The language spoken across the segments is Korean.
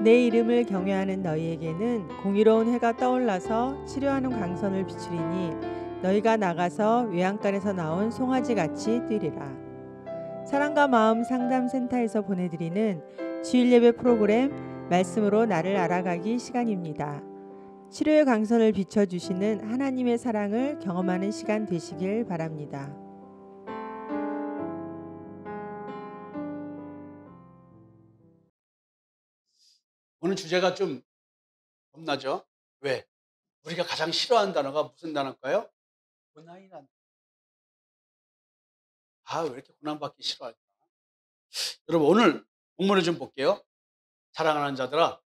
내 이름을 경외하는 너희에게는 공의로운 해가 떠올라서 치료하는 광선을 비추리니 너희가 나가서 외양간에서 나온 송아지같이 뛰리라. 사랑과 마음 상담센터에서 보내드리는 주일예배 프로그램 말씀으로 나를 알아가기 시간입니다. 치료의 광선을 비춰주시는 하나님의 사랑을 경험하는 시간 되시길 바랍니다. 오늘 주제가 좀 겁나죠? 왜? 우리가 가장 싫어하는 단어가 무슨 단어일까요? 고난이란. 왜 이렇게 고난받기 싫어할까? 여러분, 오늘 본문을 좀 볼게요. 사랑하는 자들아,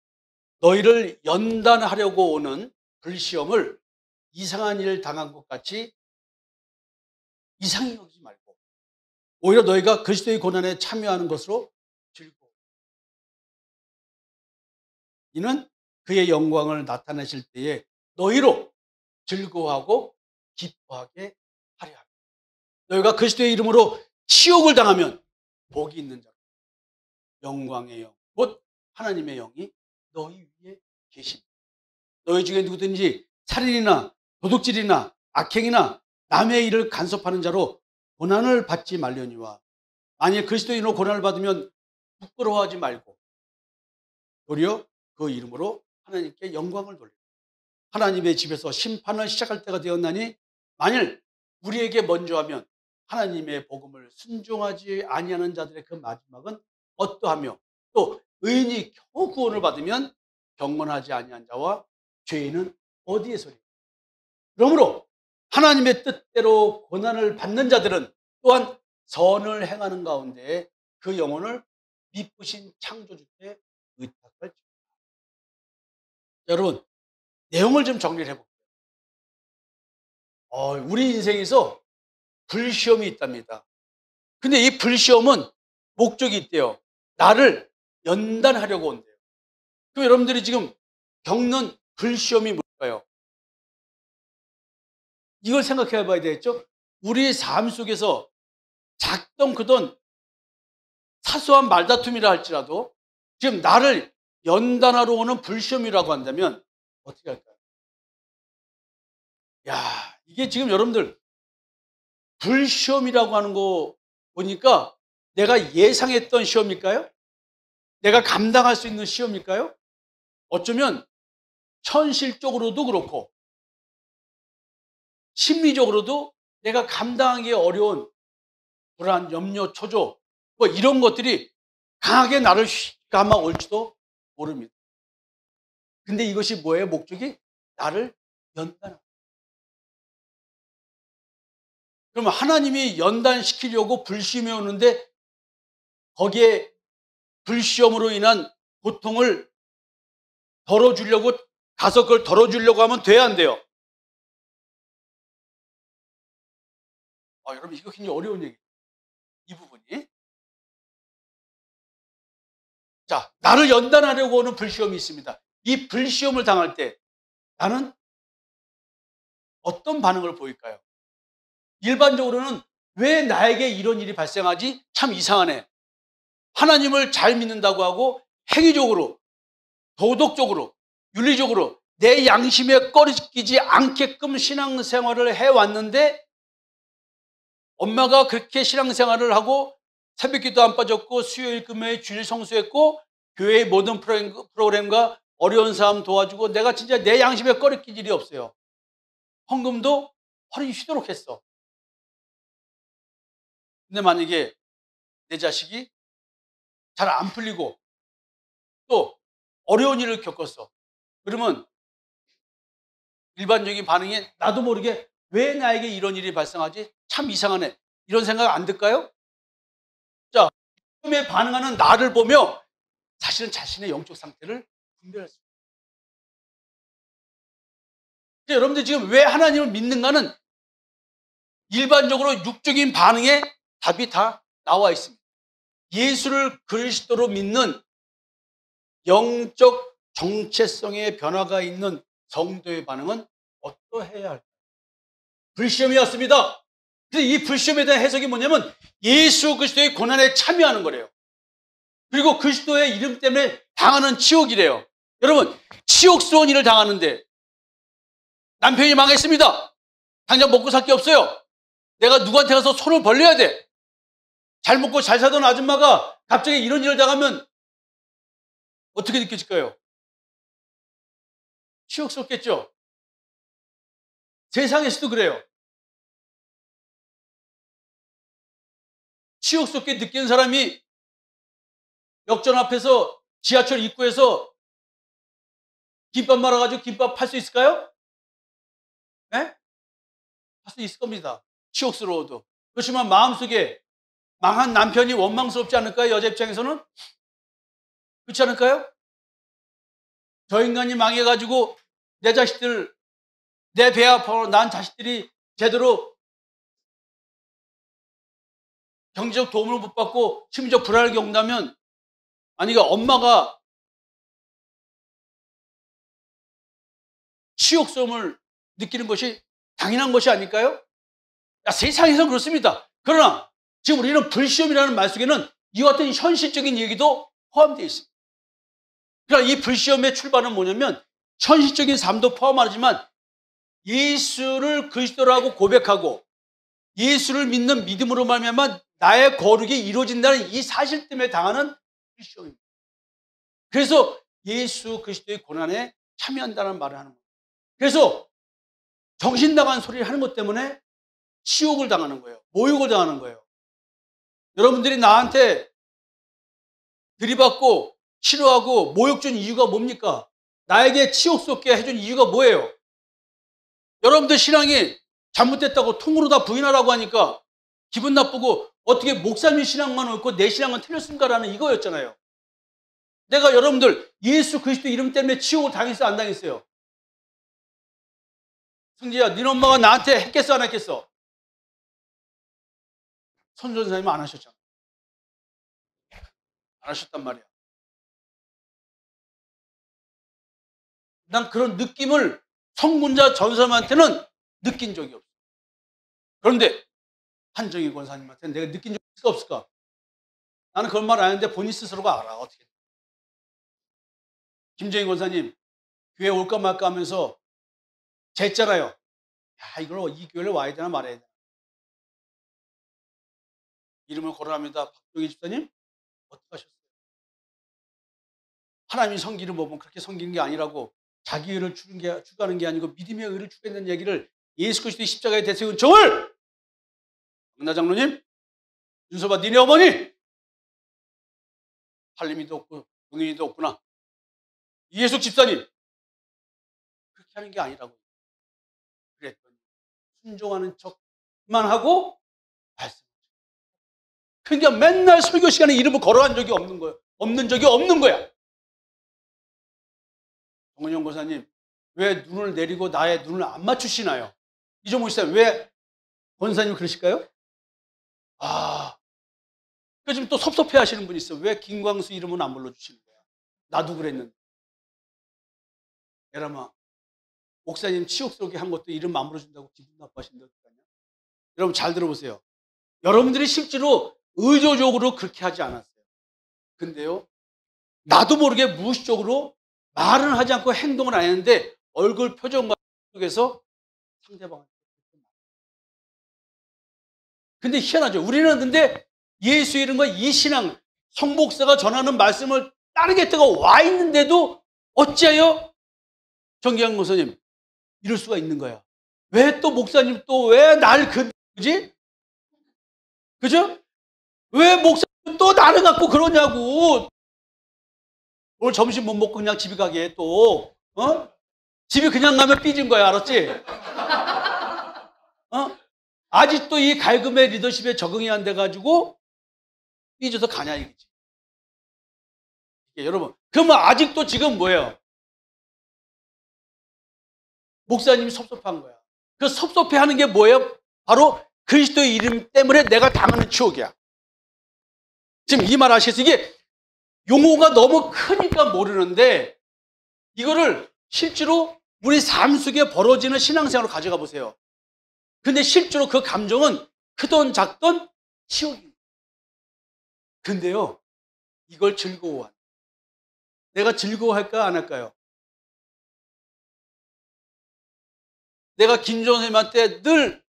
너희를 연단하려고 오는 불시험을 이상한 일 당한 것 같이 이상히 여기지 말고 오히려 너희가 그리스도의 고난에 참여하는 것으로 즐거워. 이는 그의 영광을 나타내실 때에 너희로 즐거워하고 기뻐하게 하려 합니다. 너희가 그리스도의 이름으로 치욕을 당하면 복이 있는 자, 영광의 영, 곧 하나님의 영이 너희 위에 계십니다. 너희 중에 누구든지 살인이나 도둑질이나 악행이나 남의 일을 간섭하는 자로 고난을 받지 말려니와, 만일 그리스도인으로 고난을 받으면 부끄러워하지 말고 도리어 그 이름으로 하나님께 영광을 돌리라. 하나님의 집에서 심판을 시작할 때가 되었나니, 만일 우리에게 먼저 하면 하나님의 복음을 순종하지 아니하는 자들의 그 마지막은 어떠하며, 또 의인이 겨우 구원을 받으면 경건하지 아니한 자와 죄인은 어디에서리. 그러므로 하나님의 뜻대로 고난을 받는 자들은 또한 선을 행하는 가운데 그 영혼을 미쁘신 창조주께 의탁할 것입니다. 여러분, 내용을 좀 정리를 해볼게요. 우리 인생에서 불시험이 있답니다. 근데 이 불시험은 목적이 있대요. 나를 연단하려고 온대요. 그럼 여러분들이 지금 겪는 불시험이 뭘까요? 이걸 생각해 봐야 되겠죠? 우리 삶 속에서 작던 크던 사소한 말다툼이라 할지라도 지금 나를 연단하러 오는 불시험이라고 한다면 어떻게 할까요? 이게 지금 여러분들 불시험이라고 하는 거 보니까 내가 예상했던 시험일까요? 내가 감당할 수 있는 시험일까요? 어쩌면 현실적으로도 그렇고 심리적으로도 내가 감당하기 어려운 불안, 염려, 초조, 이런 것들이 강하게 나를 감아 올지도 모릅니다. 근데 이것이 뭐예요? 목적이 나를 연단하는. 그러면 하나님이 연단시키려고 불시험이 오는데 거기에 불시험으로 인한 고통을 덜어주려고 가서 그걸 덜어주려고 하면 돼야 안 돼요? 여러분, 이거 굉장히 어려운 얘기예요. 이 부분이. 자, 나를 연단하려고 오는 불시험이 있습니다. 이 불시험을 당할 때 나는 어떤 반응을 보일까요? 일반적으로는 왜 나에게 이런 일이 발생하지? 참 이상하네. 하나님을 잘 믿는다고 하고 행위적으로, 도덕적으로, 윤리적으로 내 양심에 꺼리끼지 않게끔 신앙생활을 해왔는데, 엄마가 그렇게 신앙생활을 하고 새벽기도 안 빠졌고 수요일 금요일 주일 성수했고 교회의 모든 프로그램과 어려운 사람 도와주고 내가 진짜 내 양심에 꺼리낄 일이 없어요. 헌금도 허리 휘도록 했어. 근데 만약에 내 자식이 잘 안 풀리고 또 어려운 일을 겪었어. 그러면 일반적인 반응이 나도 모르게 왜 나에게 이런 일이 발생하지? 참 이상하네. 이런 생각 안 들까요? 자, 처음에 반응하는 나를 보며 사실은 자신의 영적 상태를 분별할 수 있어요. 여러분들 지금 왜 하나님을 믿는가는 일반적으로 육적인 반응에 답이 다 나와 있습니다. 예수를 그리스도로 믿는 영적 정체성의 변화가 있는 성도의 반응은 어떠해야 할까요? 불시험이 왔습니다. 그래서 이 불시험에 대한 해석이 뭐냐면 예수 그리스도의 고난에 참여하는 거래요. 그리고 그리스도의 이름 때문에 당하는 치욕이래요. 여러분, 치욕스러운 일을 당하는데 남편이 망했습니다. 당장 먹고 살 게 없어요. 내가 누구한테 가서 손을 벌려야 돼. 잘 먹고 잘 사던 아줌마가 갑자기 이런 일을 당하면 어떻게 느껴질까요? 치욕스럽겠죠? 세상에서도 그래요. 치욕스럽게 느끼는 사람이 역전 앞에서 지하철 입구에서 김밥 말아가지고 김밥 팔 수 있을까요? 네? 할 수 있을 겁니다. 치욕스러워도. 그렇지만 마음속에 망한 남편이 원망스럽지 않을까요? 여자 입장에서는? 그렇지 않을까요? 저 인간이 망해가지고 내 자식들, 내 배 아파 난 자식들이 제대로 경제적 도움을 못 받고 심지어 불안을 겪는다면, 아니, 그러니까 엄마가 치욕스러움을 느끼는 것이 당연한 것이 아닐까요? 세상에서는 그렇습니다. 그러나 지금 우리는 불시험이라는 말 속에는 이와 같은 현실적인 얘기도 포함되어 있습니다. 그러니까 이 불시험의 출발은 뭐냐면 현실적인 삶도 포함하지만 예수를 그리스도라고 고백하고 예수를 믿는 믿음으로 말미암아 나의 거룩이 이루어진다는 이 사실 때문에 당하는 불시험입니다. 그래서 예수 그리스도의 고난에 참여한다는 말을 하는 거예요. 그래서 정신 나간 소리를 하는 것 때문에 치욕을 당하는 거예요. 모욕을 당하는 거예요. 여러분들이 나한테 들이받고 싫어하고 모욕 준 이유가 뭡니까? 나에게 치욕스럽게 해준 이유가 뭐예요? 여러분들 신앙이 잘못됐다고 통으로 다 부인하라고 하니까 기분 나쁘고 어떻게 목사님 신앙만 옳고 내 신앙은 틀렸습니까라는 이거였잖아요. 내가 여러분들 예수 그리스도 이름 때문에 치욕을 당했어 안 당했어요? 승지야, 니네 엄마가 나한테 했겠어 안 했겠어? 선전사님은 안 하셨잖아. 안 하셨단 말이야. 난 그런 느낌을 성군자 전사님한테는 느낀 적이 없어. 그런데 한정희 권사님한테는 내가 느낀 적이 있을까 없을까? 나는 그런 말 안 했는데 본인 스스로가 알아. 어떻게. 김정희 권사님 교회 올까 말까 하면서 쟀잖아요. 야, 이걸 이 교회를 와야 되나 말아야 되나. 이름을 거론합니다. 박종희 집사님 어떻게 하셨어요? 하나님이 섬기는 법은 그렇게 섬기는 게 아니라고, 자기 의를 추구하는 게 아니고 믿음의 의를 추구했는 얘기를 예수 그리스도의 십자가에 대세운 정을 은하 장로님, 윤서봐 니네 어머니 할림이도 없고 동인이도 없구나. 이예숙 집사님 그렇게 하는 게 아니라고 그랬더니 순종하는 척만 하고 말씀. 그러니까 맨날 설교 시간에 이름을 거론한 적이 없는 거예요. 없는 적이 없는 거야. 정은영 고사님 왜 눈을 내리고 나의 눈을 안 맞추시나요? 이종무 씨님 왜 권사님 그러실까요? 그 지금 또 섭섭해 하시는 분이 있어. 왜 김광수 이름은 안 불러주시는 거야? 나도 그랬는데. 에라마, 목사님 치욕스럽게 한 것도 이름 안 불러준다고 기분 나빠하신다고. 여러분 잘 들어보세요. 여러분들이 실제로 의도적으로 그렇게 하지 않았어요. 근데요, 나도 모르게 무의식적으로 말은 하지 않고 행동을 안 했는데 얼굴 표정과 속에서 상대방을. 근데 희한하죠. 우리는 근데 예수 이름과 이 신앙, 성목사가 전하는 말씀을 따르겠다고 와 있는데도 어찌하여 정기영 목사님 이럴 수가 있는 거야. 왜 또 목사님 또 왜 날 그지? 그죠? 왜 목사님 또 나를 갖고 그러냐고. 오늘 점심 못 먹고 그냥 집에 가게 또, 집에 그냥 가면 삐진 거야, 알았지? 아직도 이 갈금의 리더십에 적응이 안 돼가지고 삐져서 가냐 이거지. 여러분, 그러면 아직도 지금 뭐예요? 목사님이 섭섭한 거야. 그 섭섭해하는 게 뭐예요? 바로 그리스도의 이름 때문에 내가 당하는 추억이야. 지금 이 말 아시겠어요? 이게 용어가 너무 크니까 모르는데 이거를 실제로 우리 삶 속에 벌어지는 신앙생활로 가져가 보세요. 근데 실제로 그 감정은 크던 작던 치욕입니다. 근데요, 이걸 즐거워한다. 내가 즐거워할까 안 할까요? 내가 김종원 선생님한테 늘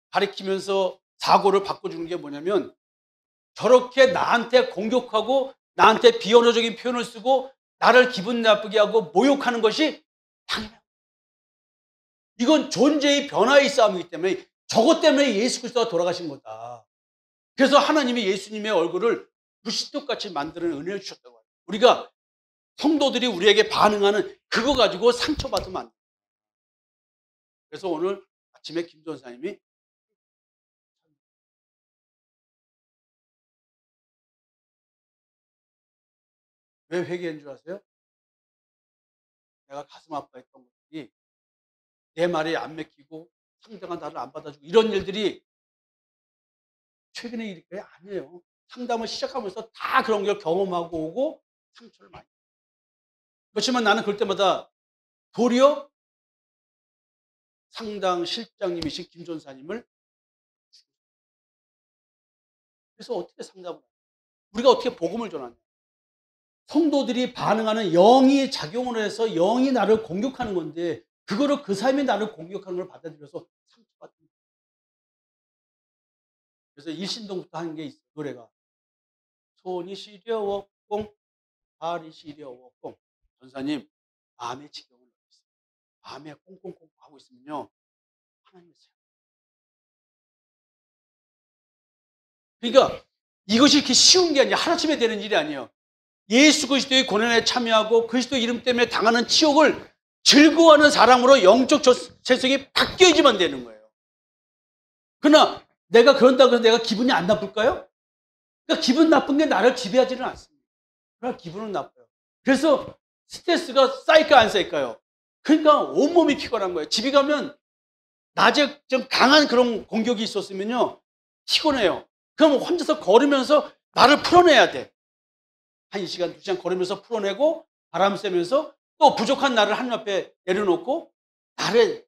가르치면서 사고를 바꿔주는 게 뭐냐면 저렇게 나한테 공격하고 나한테 비언어적인 표현을 쓰고 나를 기분 나쁘게 하고 모욕하는 것이 당연해요. 이건 존재의 변화의 싸움이기 때문에 저것 때문에 예수 그리스도가 돌아가신 거다. 그래서 하나님이 예수님의 얼굴을 불시똑같이 만드는 은혜를 주셨다고 해요. 우리가 성도들이 우리에게 반응하는 그거 가지고 상처받으면 안 돼요. 그래서 오늘 아침에 김 전사님이 왜 회개한 줄 아세요? 내가 가슴 아파했던 것들이 내 말이 안 맥히고 상대가 나를 안 받아주고 이런 일들이 최근의 일이 아니에요. 상담을 시작하면서 다 그런 걸 경험하고 오고 상처를 많이. 그렇지만 나는 그럴 때마다 도리어 상당 실장님이신 김 전사님을 그래서 어떻게 상담을 해요? 우리가 어떻게 복음을 전하냐? 성도들이 반응하는 영이 작용을 해서 영이 나를 공격하는 건데 그거를 그 사람이 나를 공격하는 걸 받아들여서 상처받는 거예요. 그래서 일신동부터 하는 게 있어요. 노래가 손이 시려워 꽁 발이 시려워 꽁. 전사님 마음의 지경을 느꼈어요. 마음에 꽁꽁꽁 하고 있으면요 하나님의 세요. 그러니까 이것이 이렇게 쉬운 게 아니라 하루아침에 되는 일이 아니에요. 예수 그리스도의 고난에 참여하고 그리스도 이름 때문에 당하는 치욕을 즐거워하는 사람으로 영적 재성이 바뀌어야지만 되는 거예요. 그러나 내가 그런다고 해서 내가 기분이 안 나쁠까요? 그러니까 기분 나쁜 게 나를 지배하지는 않습니다. 그러나 기분은 나빠요. 그래서 스트레스가 쌓일까 안 쌓일까요? 그러니까 온몸이 피곤한 거예요. 집에 가면 낮에 좀 강한 그런 공격이 있었으면요 피곤해요. 그럼 혼자서 걸으면서 나를 풀어내야 돼. 1시간, 2시간 걸으면서 풀어내고 바람 쐬면서 또 부족한 나를 하나님 앞에 내려놓고 나를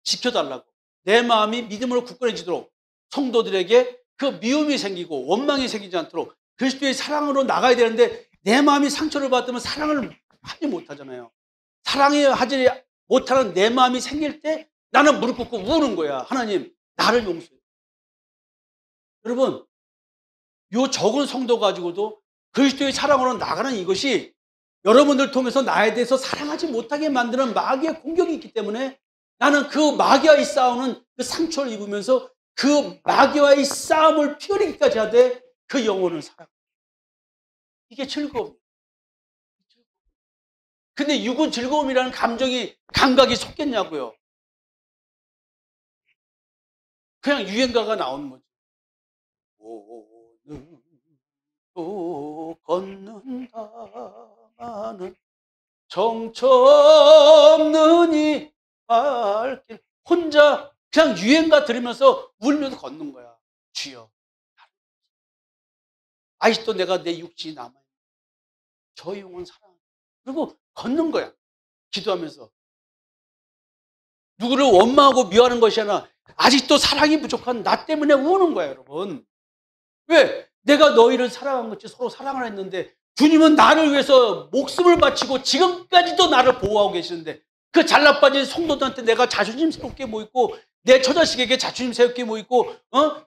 지켜달라고 내 마음이 믿음으로 굳건해지도록 성도들에게 그 미움이 생기고 원망이 생기지 않도록 그리스도의 사랑으로 나가야 되는데 내 마음이 상처를 받으면 사랑을 하지 못하잖아요. 사랑하지 못하는 내 마음이 생길 때 나는 무릎 꿇고 우는 거야. 하나님 나를 용서해. 여러분 요 적은 성도 가지고도 그리스도의 사랑으로 나가는 이것이 여러분들 통해서 나에 대해서 사랑하지 못하게 만드는 마귀의 공격이 있기 때문에 나는 그 마귀와의 싸우는 그 상처를 입으면서 그 마귀와의 싸움을 피어내기까지 하되 그 영혼을 사랑. 이게 즐거움. 근데 육은 즐거움이라는 감정이 감각이 섞였냐고요. 그냥 유행가가 나오는 거죠. 오는 또 걷는다마는 정처 없는 이 발길 혼자 그냥 유행가 들으면서 울면서 걷는 거야. 주여 아직도 내가 내 육신이 남아있는 저 영혼 사랑 그리고 걷는 거야. 기도하면서 누구를 원망하고 미워하는 것이 아니라 아직도 사랑이 부족한 나 때문에 우는 거야. 여러분 왜? 내가 너희를 사랑한 것이 서로 사랑을 했는데 주님은 나를 위해서 목숨을 바치고 지금까지도 나를 보호하고 계시는데 그 잘나빠진 성도들한테 내가 자존심 세울게 뭐 있고 내 처자식에게 자존심 세울게 뭐 있고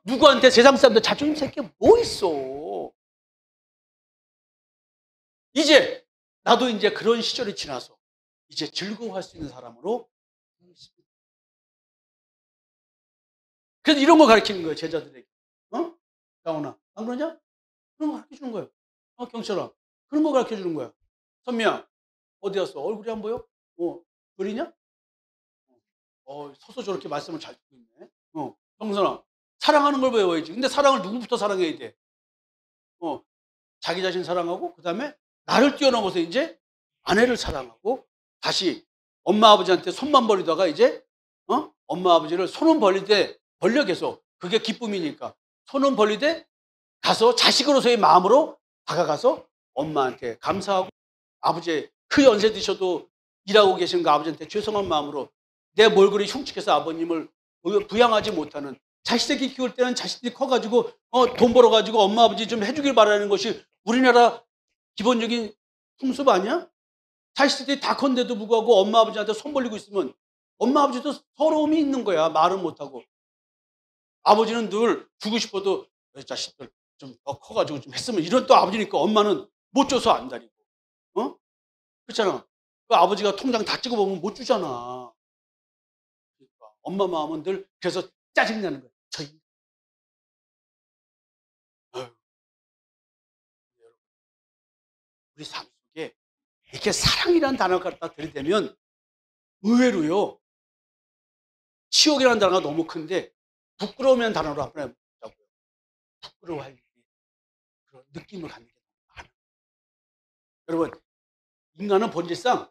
누구한테 세상 사람들 자존심 세울게 뭐 있어. 이제 나도 이제 그런 시절이 지나서 이제 즐거워할 수 있는 사람으로 그래서 이런 거 가르치는 거예요. 제자들에게. 가온아 안 그러냐? 그런 거 가르쳐주는 거예요. 경철아 그런 거 가르쳐주는 거야. 선미야 어디 갔어? 얼굴이 안 보여? 그리냐? 서서 저렇게 말씀을 잘 듣고 있네. 정선아 사랑하는 걸 배워야지. 근데 사랑을 누구부터 사랑해야 돼? 자기 자신 사랑하고 그 다음에 나를 뛰어넘어서 이제 아내를 사랑하고 다시 엄마 아버지한테 손만 벌리다가 이제 엄마 아버지를 손은 벌리되 벌려 계속 그게 기쁨이니까 손은 벌리되 가서 자식으로서의 마음으로 다가가서 엄마한테 감사하고 아버지 그 연세 드셔도 일하고 계신 그 아버지한테 죄송한 마음으로 내 몰골이 흉측해서 아버님을 부양하지 못하는 자식들이 키울 때는 자식들이 커가지고 돈 벌어가지고 엄마 아버지 좀 해주길 바라는 것이 우리나라 기본적인 풍습 아니야? 자식들이 다 컸는데도 불구하고 엄마 아버지한테 손 벌리고 있으면 엄마 아버지도 서러움이 있는 거야. 말은 못하고. 아버지는 늘 주고 싶어도 자식들 좀 더 커가지고 좀 했으면, 이런 또 아버지니까 엄마는 못 줘서 안 다니고. 어? 그렇잖아. 그 아버지가 통장 다 찍어보면 못 주잖아. 그러니까 엄마 마음은 늘 그래서 짜증나는 거야. 저희. 어휴, 우리 삶 속에 이렇게 사랑이라는 단어를 갖다 들이대면 의외로요, 치욕이라는 단어가 너무 큰데 부끄러움이라는 단어로 한번 해보자고요. 부끄러워할 일이, 그런 느낌을 갖는 게 많아요. 여러분, 인간은 본질상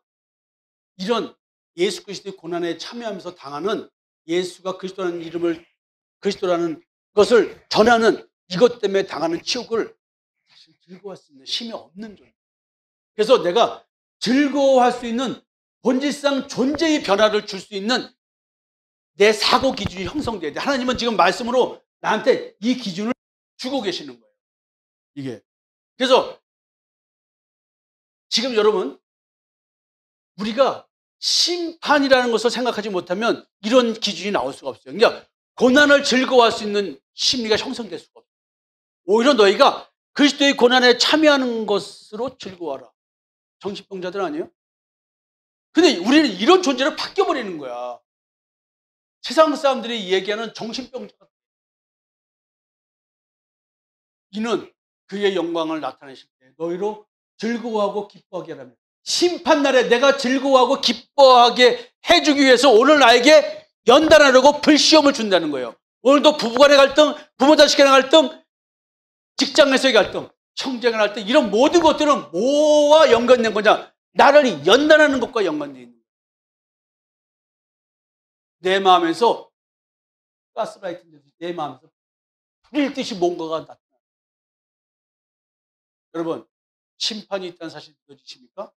이런 예수 그리스도의 고난에 참여하면서 당하는, 예수가 그리스도라는 이름을, 그리스도라는 것을 전하는 이것 때문에 당하는 치욕을 사실 즐거워할 수 있는 힘이 없는 존재. 그래서 내가 즐거워할 수 있는, 본질상 존재의 변화를 줄 수 있는 내 사고 기준이 형성돼야 돼. 하나님은 지금 말씀으로 나한테 이 기준을 주고 계시는 거예요. 이게. 그래서 지금 여러분, 우리가 심판이라는 것을 생각하지 못하면 이런 기준이 나올 수가 없어요. 그러니까 고난을 즐거워할 수 있는 심리가 형성될 수가 없어요. 오히려 너희가 그리스도의 고난에 참여하는 것으로 즐거워하라. 정신병자들 아니에요? 근데 우리는 이런 존재로 바뀌어버리는 거야. 세상 사람들이 얘기하는 정신병자가, 이는 그의 영광을 나타내실 때 너희로 즐거워하고 기뻐하게 하라며. 심판날에 내가 즐거워하고 기뻐하게 해주기 위해서 오늘 나에게 연단하려고 불시험을 준다는 거예요. 오늘도 부부간의 갈등, 부모 자식 간의 갈등, 직장에서의 갈등, 형제간의 갈등, 이런 모든 것들은 뭐와 연관된 거냐? 나를 연단하는 것과 연관되어 있는 거예요. 내 마음에서 가스라이팅, 내 마음에서 불일 듯이 뭔가가 나타나요. 여러분, 심판이 있다는 사실 믿어지십니까?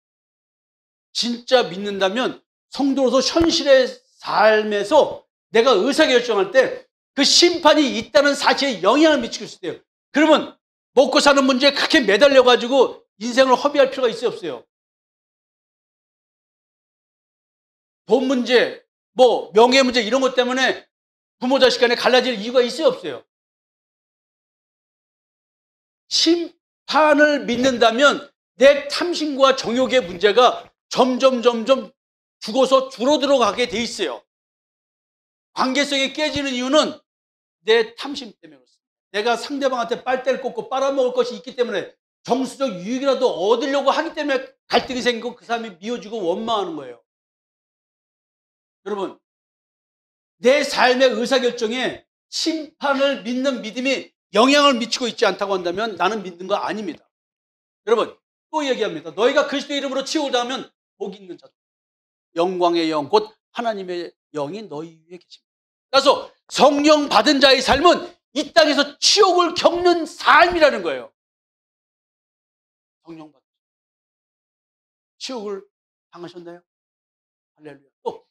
진짜 믿는다면 성도로서 현실의 삶에서 내가 의사결정할 때 그 심판이 있다는 사실에 영향을 미치고 있어요. 그러면 먹고 사는 문제에 그렇게 매달려가지고 인생을 허비할 필요가 있어요, 없어요? 돈 문제, 뭐 명예 문제, 이런 것 때문에 부모 자식 간에 갈라질 이유가 있어요, 없어요? 심판을 믿는다면 내 탐심과 정욕의 문제가 점점 죽어서 줄어들어 가게 돼 있어요. 관계성이 깨지는 이유는 내 탐심 때문에 그렇습니다. 내가 상대방한테 빨대를 꽂고 빨아먹을 것이 있기 때문에, 정수적 유익이라도 얻으려고 하기 때문에 갈등이 생기고 그 사람이 미워지고 원망하는 거예요. 여러분, 내 삶의 의사결정에 심판을 믿는 믿음이 영향을 미치고 있지 않다고 한다면 나는 믿는 거 아닙니다. 여러분, 또 얘기합니다. 너희가 그리스도 이름으로 치욕을 당하면 복이 있는 자들, 영광의 영 곧 하나님의 영이 너희 위에 계십니다. 그래서 성령 받은 자의 삶은 이 땅에서 치욕을 겪는 삶이라는 거예요. 성령 받은 자, 치욕을 당하셨나요? 할렐루야. 또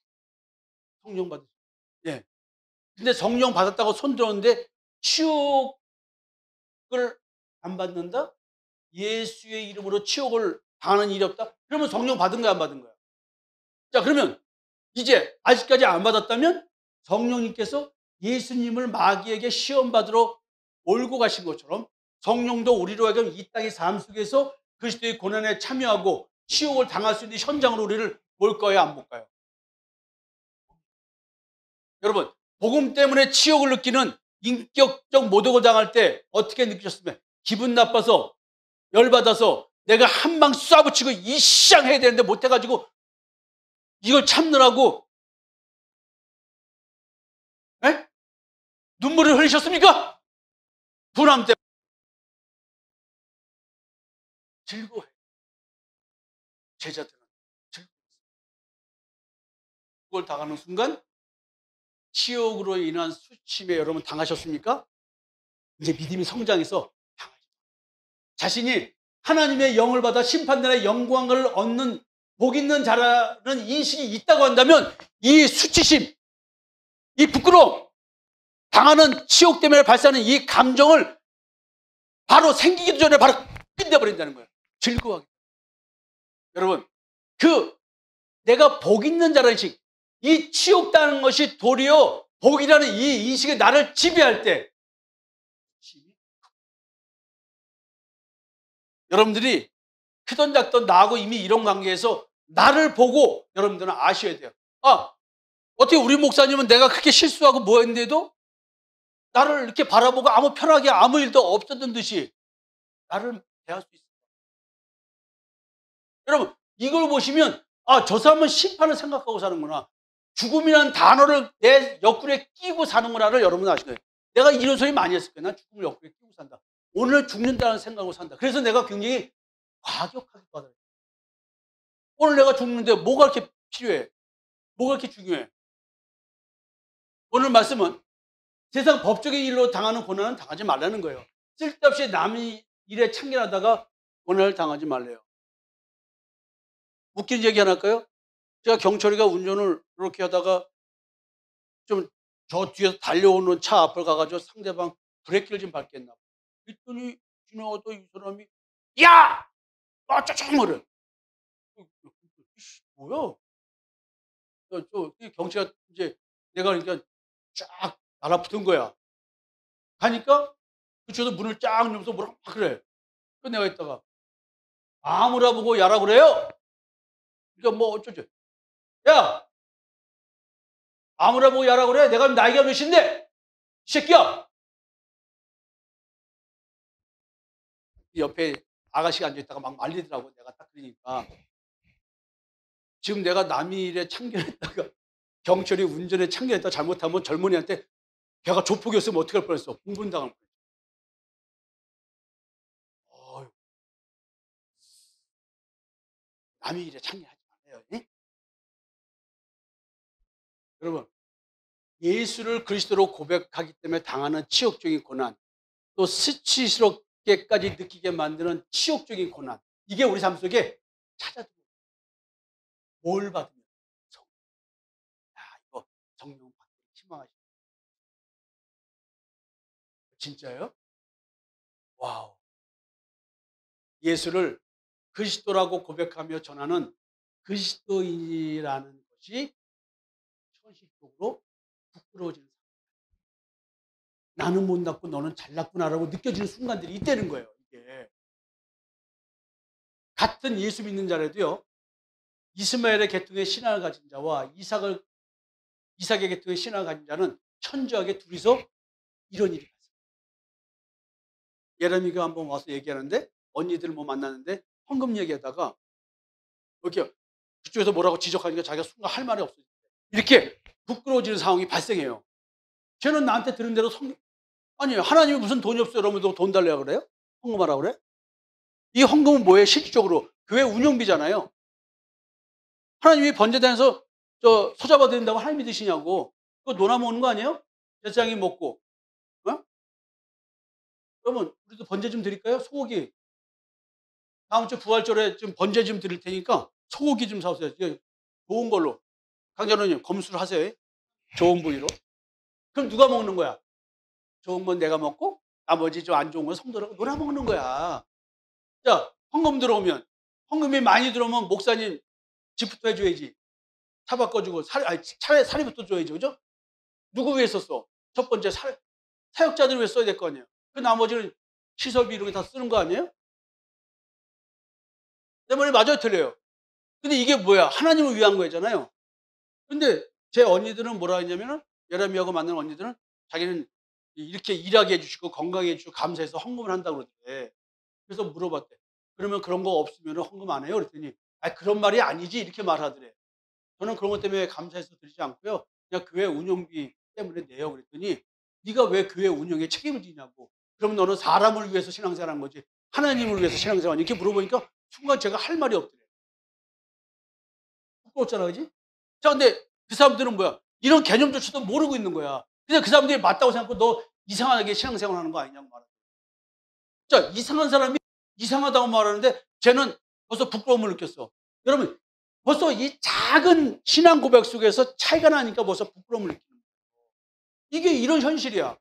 성령 받으셨어요. 네. 근데 성령 받았다고 손 들었는데 치욕을 안 받는다? 예수의 이름으로 치욕을 당하는 일이 없다? 그러면 성령 받은 거야, 안 받은 거야? 자, 그러면 이제 아직까지 안 받았다면 성령님께서 예수님을 마귀에게 시험받으러 몰고 가신 것처럼 성령도 우리로 하여금 이 땅의 삶 속에서 그리스도의 고난에 참여하고 치욕을 당할 수 있는 현장으로 우리를 몰까요, 안 몰까요? 여러분, 복음 때문에 치욕을 느끼는 인격적 모독을 당할 때 어떻게 느끼셨으면? 기분 나빠서, 열받아서 내가 한 방 쏴붙이고 이쌍 해야 되는데 못해가지고 이걸 참느라고 눈물을 흘리셨습니까? 분함 때문에. 즐거워해. 제자들은 즐거워했어요. 그걸 당하는 순간 치욕으로 인한 수침에 여러분 당하셨습니까? 이제 믿음이 성장해서 당하죠. 자신이 하나님의 영을 받아 심판날의 영광을 얻는 복 있는 자라는 인식이 있다고 한다면 이 수치심, 이 부끄러움, 당하는 치욕 때문에 발생하는 이 감정을 바로 생기기도 전에 바로 끝내버린다는 거예요. 즐거워하게. 여러분, 그 내가 복 있는 자라는 인식, 이 치욕다는 것이 도리어 복이라는 이 인식이 나를 지배할 때, 여러분들이 크던 작던 나하고 이미 이런 관계에서 나를 보고 여러분들은 아셔야 돼요. 아, 어떻게 우리 목사님은 내가 그렇게 실수하고 뭐 했는데도 나를 이렇게 바라보고 아무 편하게 아무 일도 없었던 듯이 나를 대할 수 있어요. 여러분, 이걸 보시면 아, 저 사람은 심판을 생각하고 사는구나. 죽음이라는 단어를 내 옆구리에 끼고 사는구나를 여러분 아시나요? 내가 이런 소리 많이 했을 거예요. 난 죽음을 옆구리에 끼고 산다. 오늘 죽는다는 생각으로 산다. 그래서 내가 굉장히 과격하게 받아요. 오늘 내가 죽는데 뭐가 이렇게 필요해? 뭐가 이렇게 중요해? 오늘 말씀은 세상 법적인 일로 당하는 고난은 당하지 말라는 거예요. 쓸데없이 남의 일에 참견하다가 고난을 당하지 말래요. 웃긴 얘기 하나 할까요? 제가 경철이가 운전을 이렇게 하다가 좀 저 뒤에서 달려오는 차 앞을 가가지고 상대방 브레이크를 좀 밟겠나. 그랬더니 지나가다 이 사람이 야! 아, 짜증을 뭐야? 경치가 이제 내가 그러니까 쫙 달라붙은 거야. 가니까 그쪽에서 문을 쫙 열면서 뭐라 막 그래. 그 내가 있다가 아무나 보고 야라 그래요? 그러니까 뭐 어쩌죠. 야! 아무나 보고 야라 그래? 내가 나이가 몇인데? 이 새끼야! 옆에 아가씨가 앉아있다가 막 말리더라고. 내가 딱 그러니까. 지금 내가 남의 일에 참견했다가 경찰이 운전에 참견했다가 잘못하면 젊은이한테 걔가 조폭이었으면 어떻게 할 뻔했어. 공분당할 뻔했어. 남의 일에 참견하지 말아요. 예? 여러분, 예수를 그리스도로 고백하기 때문에 당하는 치욕적인 고난, 또 수치스럽게까지 느끼게 만드는 치욕적인 고난, 이게 우리 삶 속에 찾아들어요. 뭘 받으면 성령. 야, 이거 성령 받기 희망하시죠. 진짜요? 와우. 예수를 그리스도라고 고백하며 전하는 그리스도인이라는 것이 현실적으로 부끄러워지는, 나는 못났고 너는 잘났구나라고 느껴지는 순간들이 있다는 거예요. 이게 같은 예수 믿는 자라도요, 이스마엘의 계통의 신앙을 가진 자와 이삭의 계통의 신앙을 가진 자는 천저하게 둘이서 이런 일이 있어요. 예레미야가 한번 와서 얘기하는데 언니들 뭐 만나는데 헌금 얘기하다가 이렇게 그쪽에서 뭐라고 지적하니까 자기가 순간 할 말이 없어요. 이렇게 부끄러워지는 상황이 발생해요. 쟤는 나한테 들은 대로 아니에요. 하나님이 무슨 돈이 없어요. 그러면 돈 달라고 그래요? 헌금하라고 그래? 이 헌금은 뭐예요? 실질적으로 교회 운영비잖아요. 하나님이 번제단에서 소잡아 드린다고 하나님이 드시냐고. 그거 놀아먹는 거 아니에요? 제사장이 먹고. 어? 그러면 우리도 번제 좀 드릴까요? 소고기. 다음 주 부활절에 좀 번제 좀 드릴 테니까 소고기 좀 사오세요. 좋은 걸로. 강자로님 검수를 하세요. 좋은 부위로. 그럼 누가 먹는 거야? 좋은 건 내가 먹고 나머지 좀 안 좋은 건 성도라고 놀아먹는 거야. 자, 헌금 들어오면, 헌금이 많이 들어오면 목사님 집부터 해줘야지. 차 바꿔주고 차에 사리부터 줘야지. 그죠? 누구 위해 썼어? 첫 번째 사역자들 위해 써야 될 거 아니에요. 그 나머지는 시설비 이런 거 다 쓰는 거 아니에요? 내 말이 맞아요, 틀려요? 근데 이게 뭐야? 하나님을 위한 거잖아요. 근데 제 언니들은 뭐라 했냐면은, 예레미야하고 만난 언니들은 자기는 이렇게 일하게 해주시고 건강하게 해주시고 감사해서 헌금을 한다고 그러대. 그래서 물어봤대. 그러면 그런 거 없으면 헌금 안 해요? 그랬더니 아, 그런 말이 아니지 이렇게 말하더래. 저는 그런 것 때문에 감사해서 드리지 않고요. 그냥 교회 운영비 때문에 내요. 그랬더니 네가 왜 교회 운영에 책임을 지냐고. 그럼 너는 사람을 위해서 신앙생활한 거지 하나님을 위해서 신앙생활 이렇게 물어보니까 순간 제가 할 말이 없더래. 부끄럽잖아, 그지? 자, 근데 그 사람들은 뭐야? 이런 개념조차도 모르고 있는 거야. 근데 그 사람들이 맞다고 생각하고 너 이상하게 신앙생활 하는 거 아니냐고 말하는 거야. 자, 이상한 사람이 이상하다고 말하는데 쟤는 벌써 부끄러움을 느꼈어. 여러분, 벌써 이 작은 신앙 고백 속에서 차이가 나니까 벌써 부끄러움을 느끼는 거예요. 이게 이런 현실이야.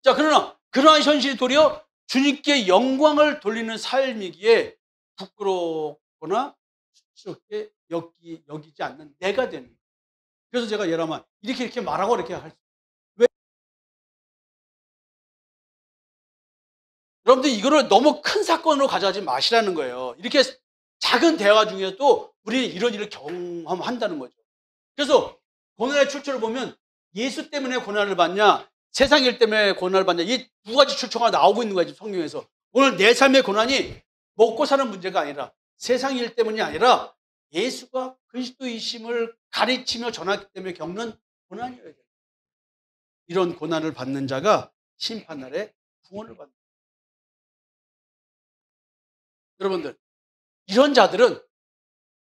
자, 그러나 그러한 현실이 도리어 주님께 영광을 돌리는 삶이기에 부끄럽거나 수치스럽게 여기지 않는 내가 되는 거예요. 그래서 제가 여러분 이렇게 말하고 이렇게 할 수. 왜? 여러분들 이거를 너무 큰 사건으로 가져가지 마시라는 거예요. 이렇게 작은 대화 중에도 우리는 이런 일을 경험한다는 거죠. 그래서 고난의 출처를 보면 예수 때문에 고난을 받냐, 세상 일 때문에 고난을 받냐, 이 두 가지 출처가 나오고 있는 거예요, 성경에서. 오늘 내 삶의 고난이 먹고 사는 문제가 아니라 세상 일 때문이 아니라 예수가 그리스도이심을 가르치며 전하기 때문에 겪는 고난이어야 돼요. 이런 고난을 받는 자가 심판날에 구원을 받는 거예요. 여러분들, 이런 자들은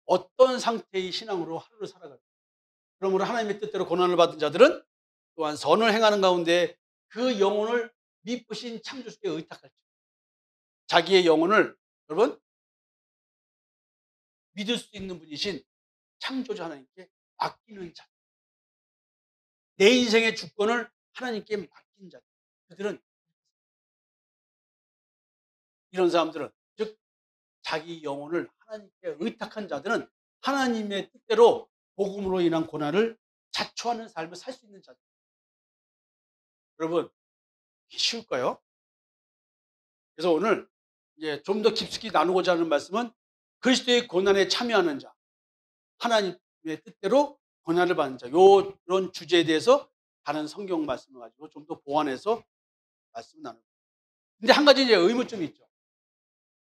어떤 상태의 신앙으로 하루를 살아갈까요? 그러므로 하나님의 뜻대로 고난을 받은 자들은 또한 선을 행하는 가운데 그 영혼을 미쁘신 창조주께 의탁할지. 자기의 영혼을 여러분 믿을 수 있는 분이신 창조주 하나님께 맡기는 자. 내 인생의 주권을 하나님께 맡긴 자. 그들은 이런 사람들은 즉 자기 영혼을 하나님께 의탁한 자들은 하나님의 뜻대로 복음으로 인한 고난을 자초하는 삶을 살 수 있는 자들. 여러분 이게 쉬울까요? 그래서 오늘 이제 좀 더 깊숙이 나누고자 하는 말씀은 그리스도의 고난에 참여하는 자, 하나님의 뜻대로 고난을 받는 자, 이런 주제에 대해서 다른 성경 말씀을 가지고 좀 더 보완해서 말씀을 나눕니다. 근데 한 가지 이제 의문점이 있죠.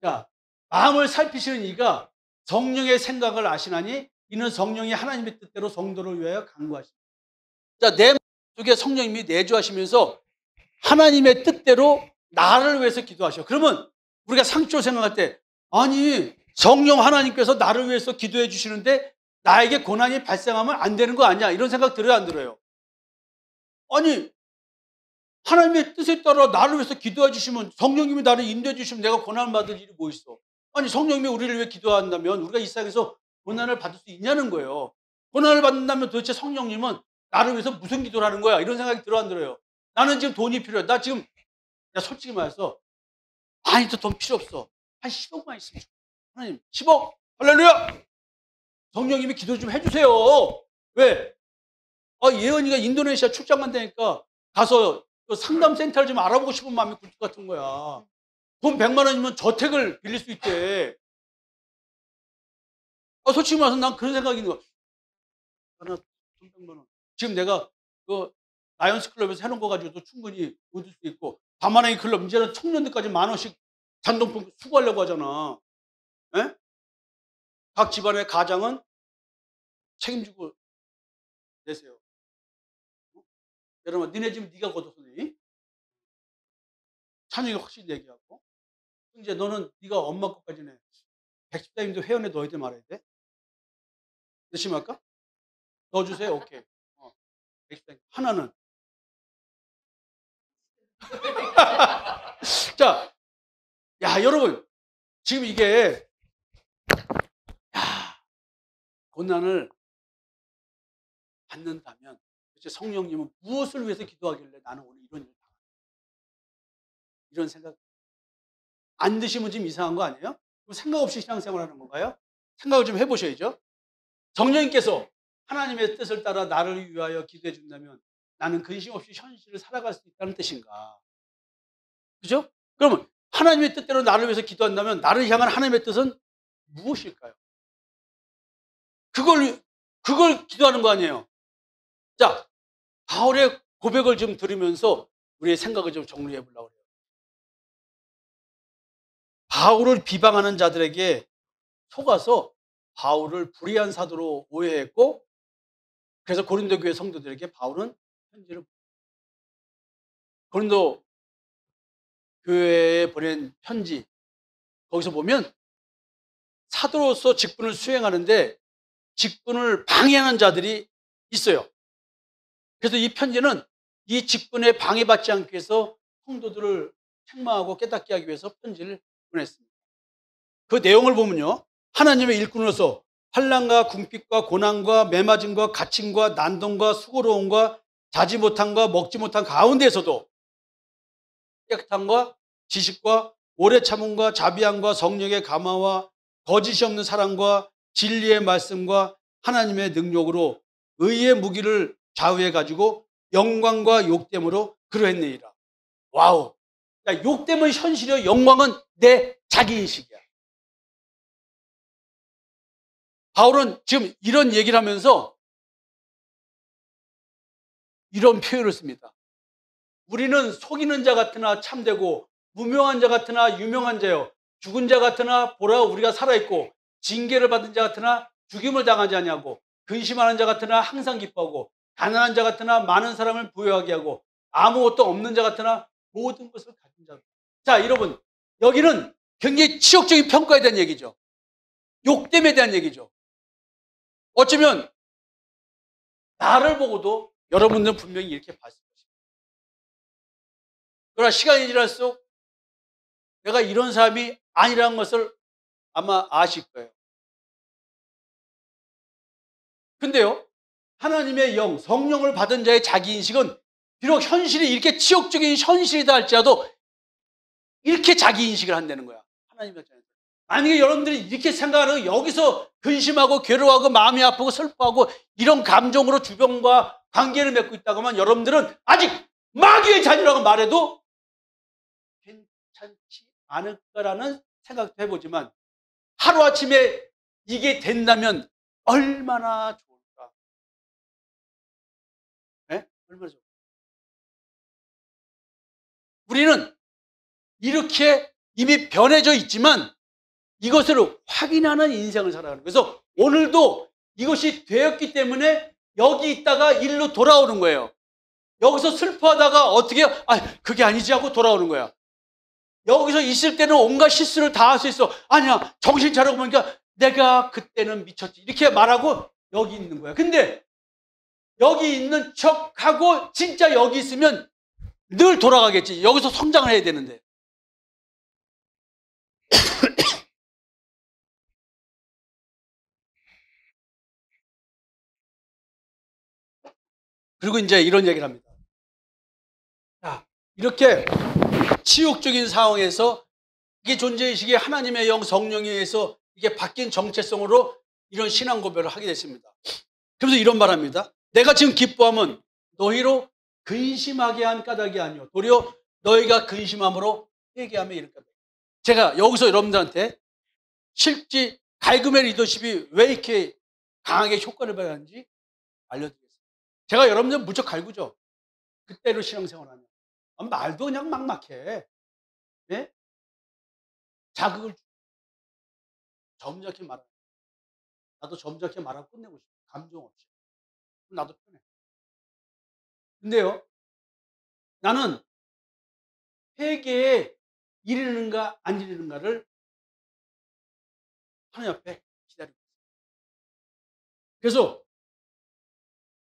자, 마음을 살피시는 이가 성령의 생각을 아시나니 이는 성령이 하나님의 뜻대로 성도를 위하여 간구하십니다. 자, 내 속에 성령님이 내주하시면서 하나님의 뜻대로 나를 위해서 기도하셔. 그러면 우리가 상식적으로 생각할 때 아니 성령 하나님께서 나를 위해서 기도해 주시는데 나에게 고난이 발생하면 안 되는 거 아니야? 이런 생각 들어요, 안 들어요? 아니 하나님의 뜻에 따라 나를 위해서 기도해 주시면 성령님이 나를 인도해 주시면 내가 고난을 받을 일이 뭐 있어? 아니 성령님이 우리를 위해 기도한다면 우리가 이 세상에서 고난을 받을 수 있냐는 거예요. 고난을 받는다면 도대체 성령님은 나를 위해서 무슨 기도를 하는 거야? 이런 생각이 들어 안 들어요? 나는 지금 돈이 필요해. 나 지금 솔직히 말해서 아니 저 돈 필요 없어. 한 10억만 있으면 좋겠어. 하나님 10억 할렐루야. 성령님이 기도 좀 해주세요. 왜? 예언이가 인도네시아 출장 간다니까 가서 그 상담센터를 좀 알아보고 싶은 마음이 굴뚝 같은 거야. 돈 100만 원이면 저택을 빌릴 수 있대. 솔직히 말해서 난 그런 생각이 있는 거야. 하나 300만 원. 지금 내가 그 라이언스 클럽에서 해놓은 거 가지고도 충분히 얻을 수 있고 다만의 클럽 이제는 청년들까지 10,000원씩 잔돈품 수고하려고 하잖아. 에? 각 집안의 가장은 책임지고 내세요. 여러분, 니네 집 네가 걷어서 내니? 찬영이 확실히 얘기하고. 이제 너는 네가 엄마 것까지 내. 110달인데 회원에 넣어야 돼 말아야 돼? 열심히 할까? 넣어주세요. 오케이. 110달. 하나는. 자, 야 여러분 지금 이게 고난을 받는다면 도대체 성령님은 무엇을 위해서 기도하길래 나는 오늘 이런 일을 당하는 이런 생각 안 드시면 지금 이상한 거 아니에요? 생각 없이 신앙생활하는 건가요? 생각을 좀 해보셔야죠. 성령님께서 하나님의 뜻을 따라 나를 위하여 기도해 준다면 나는 근심 없이 현실을 살아갈 수 있다는 뜻인가? 그죠? 그러면 하나님의 뜻대로 나를 위해서 기도한다면 나를 향한 하나님의 뜻은 무엇일까요? 그걸 기도하는 거 아니에요? 자, 바울의 고백을 좀 들으면서 우리의 생각을 좀 정리해 보려고 해요. 바울을 비방하는 자들에게 속아서 바울을 불의한 사도로 오해했고 그래서 고린도 교회 성도들에게 바울은 편지를 고린도 교회에 보낸 편지 거기서 보면 사도로서 직분을 수행하는데 직분을 방해하는 자들이 있어요. 그래서 이 편지는 이 직분에 방해받지 않기 위해서 성도들을 책망하고 깨닫게 하기 위해서 편지를 보냈습니다. 그 내용을 보면요. 하나님의 일꾼으로서 환난과 궁핍과 고난과 매맞음과 갇힘과 난동과 수고로움과 자지 못함과 먹지 못한 가운데에서도 깨끗함과 지식과 오래 참음과 자비함과 성령의 감화와 거짓이 없는 사랑과 진리의 말씀과 하나님의 능력으로 의의 무기를 좌우해 가지고 영광과 욕됨으로 그러했느니라. 와우. 야, 욕됨은 현실이요, 영광은 내 자기인식이야. 바울은 지금 이런 얘기를 하면서 이런 표현을 씁니다. 우리는 속이는 자 같으나 참되고 무명한 자 같으나 유명한 자요, 죽은 자 같으나 보라 우리가 살아있고 징계를 받은 자 같으나 죽임을 당하지 아니하고 근심하는 자 같으나 항상 기뻐하고 가난한 자 같으나 많은 사람을 부유하게 하고 아무것도 없는 자 같으나 모든 것을 가진 자. 자, 여러분, 여기는 굉장히 치욕적인 평가에 대한 얘기죠. 욕됨에 대한 얘기죠. 어쩌면 나를 보고도 여러분들은 분명히 이렇게 봤을 것입니다. 그러나 시간이 지날수록 내가 이런 사람이 아니라는 것을 아마 아실 거예요. 근데요, 하나님의 영, 성령을 받은 자의 자기인식은 비록 현실이 이렇게 치욕적인 현실이다 할지라도 이렇게 자기인식을 한다는 거야. 하나님의 자녀들. 만약에 여러분들이 이렇게 생각하고 여기서 근심하고 괴로워하고 마음이 아프고 슬퍼하고 이런 감정으로 주변과 관계를 맺고 있다고 하면 여러분들은 아직 마귀의 자녀라고 말해도 괜찮지 않을까라는 생각도 해보지만 하루아침에 이게 된다면 얼마나 좋을까? 네? 얼마나 좋을까? 우리는 이렇게 이미 변해져 있지만 이것을 확인하는 인생을 살아가는 거예요. 그래서 오늘도 이것이 되었기 때문에 여기 있다가 일로 돌아오는 거예요. 여기서 슬퍼하다가 어떻게 해요? 아, 그게 아니지 하고 돌아오는 거야. 여기서 있을 때는 온갖 실수를 다 할 수 있어. 아니야, 정신 차리고 보니까 내가 그때는 미쳤지. 이렇게 말하고 여기 있는 거야. 근데 여기 있는 척하고 진짜 여기 있으면 늘 돌아가겠지. 여기서 성장을 해야 되는데. 그리고 이제 이런 얘기를 합니다. 자, 이렇게 치욕적인 상황에서 이게 존재의식이 하나님의 영 성령에 의해서 이게 바뀐 정체성으로 이런 신앙 고백을 하게 됐습니다. 그래서 이런 말합니다. 내가 지금 기뻐함은 너희로 근심하게 한 까닭이 아니오 도리어 너희가 근심함으로 회개하며 이를 까닭. 제가 여기서 여러분들한테 실제 갈그멜 리더십이 왜 이렇게 강하게 효과를 발휘하는지 알려드리겠습니다. 제가 여러분들 무척 갈구죠. 그때로 신앙생활하면 말도 그냥 막막해. 네? 자극을 주고 점잖게 말하고 나도 점잖게 말하고 끝내고 싶어. 감정 없이. 나도 편해. 근데요, 나는 회개에 이르는가 안 이르는가를 하나님 앞에 기다리고 있어요. 그래서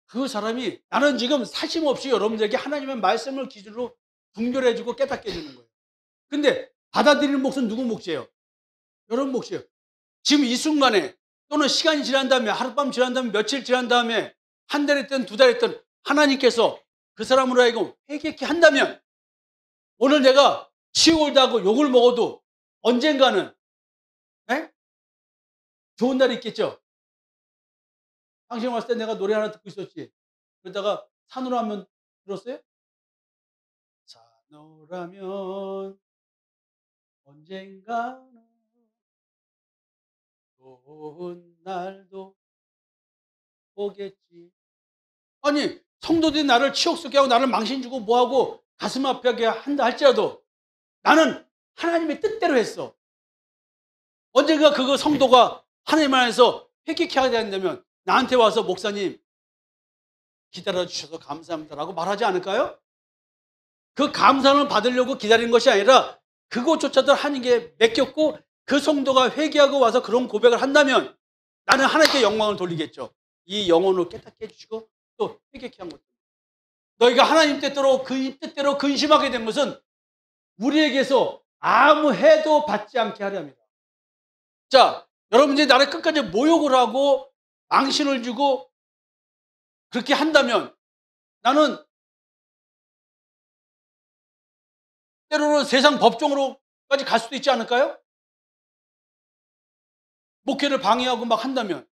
그 사람이 나는 지금 사심 없이 여러분들에게 하나님의 말씀을 기준으로 분별해주고 깨닫게 해주는 거예요. 근데 받아들이는 몫은 누구 몫이에요? 여러분 몫이에요. 지금 이 순간에 또는 시간이 지난 다음에 하룻밤 지난 다음에 며칠 지난 다음에 한 달 있든 두 달 있든 하나님께서 그 사람으로 하여금 회개케 한다면 오늘 내가 치욕을 당하고 욕을 먹어도 언젠가는 좋은 날이 있겠죠. 당신 왔을 때 내가 노래 하나 듣고 있었지. 그러다가 산으로라면 들었어요? 산으로라면 언젠가는 좋은 날도 오겠지. 아니, 성도들이 나를 치욕스럽게 하고 나를 망신 주고 뭐하고 가슴 아프게 한다 할지라도 나는 하나님의 뜻대로 했어. 언젠가 그거 성도가 하나님 안에서 회개케 하게 된다면 나한테 와서 목사님 기다려주셔서 감사합니다라고 말하지 않을까요? 그 감사를 받으려고 기다리는 것이 아니라 그것조차도 하나님께 맡겼고 그 성도가 회개하고 와서 그런 고백을 한다면 나는 하나님께 영광을 돌리겠죠. 이 영혼을 깨닫게 해주시고 또 회개케 한 것들. 너희가 하나님 뜻대로 그 뜻대로 근심하게 된 것은 우리에게서 아무 해도 받지 않게 하려 합니다. 자, 여러분들이 나를 끝까지 모욕을 하고 망신을 주고 그렇게 한다면 나는 때로는 세상 법정으로까지 갈 수도 있지 않을까요? 목회를 방해하고 막 한다면,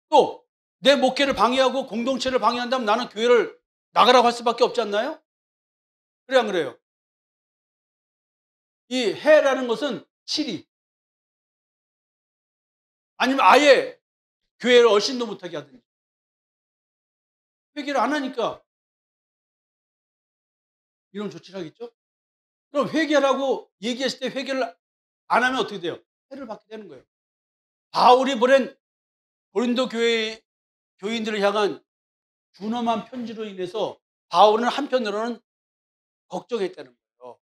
또 내 목회를 방해하고 공동체를 방해한다면 나는 교회를 나가라고 할 수밖에 없지 않나요? 그래 안 그래요? 이 해라는 것은 실이, 아니면 아예 교회를 얼씬도 못하게 하든지. 회개를 안 하니까 이런 조치를 하겠죠? 그럼 회개하라고 얘기했을 때 회개를 안 하면 어떻게 돼요? 해를 받게 되는 거예요. 바울이 보낸 고린도 교회 교인들을 향한 준엄한 편지로 인해서 바울은 한편으로는 걱정했다는 거예요.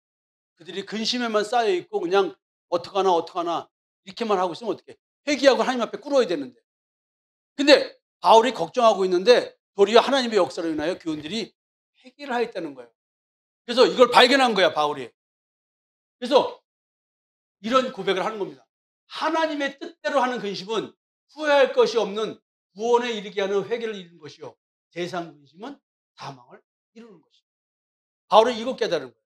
그들이 근심에만 쌓여 있고 그냥 어떡하나 이렇게만 하고 있으면 어떡해. 회개하고 하나님 앞에 꿇어야 되는데. 근데 바울이 걱정하고 있는데 도리어 하나님의 역사로 인하여 교인들이 회개를 하였다는 거예요. 그래서 이걸 발견한 거야, 바울이. 그래서 이런 고백을 하는 겁니다. 하나님의 뜻대로 하는 근심은 후회할 것이 없는 구원에 이르게 하는 회개를 이루는 것이요, 세상 근심은 사망을 이루는 것이요. 바울은 이거 깨달은 거예요.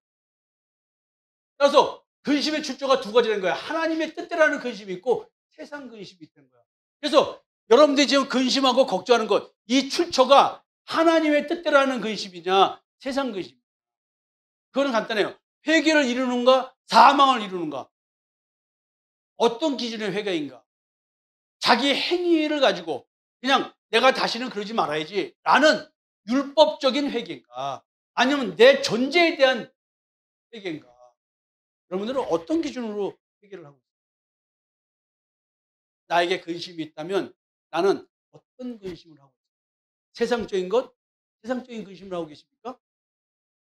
따라서 근심의 출처가 두 가지라는 거예요. 하나님의 뜻대로 하는 근심이 있고 세상 근심이 있다는 거예요. 그래서 여러분들이 지금 근심하고 걱정하는 것, 이 출처가 하나님의 뜻대로 하는 근심이냐 세상 근심이냐. 그거는 간단해요. 회개를 이루는가 사망을 이루는가. 어떤 기준의 회개인가. 자기 행위를 가지고 그냥 내가 다시는 그러지 말아야지 라는 율법적인 회개인가, 아니면 내 존재에 대한 회개인가. 여러분들은 어떤 기준으로 회개를 하고 있어요? 나에게 근심이 있다면 나는 어떤 근심을 하고 있어요? 세상적인 것? 세상적인 근심을 하고 계십니까?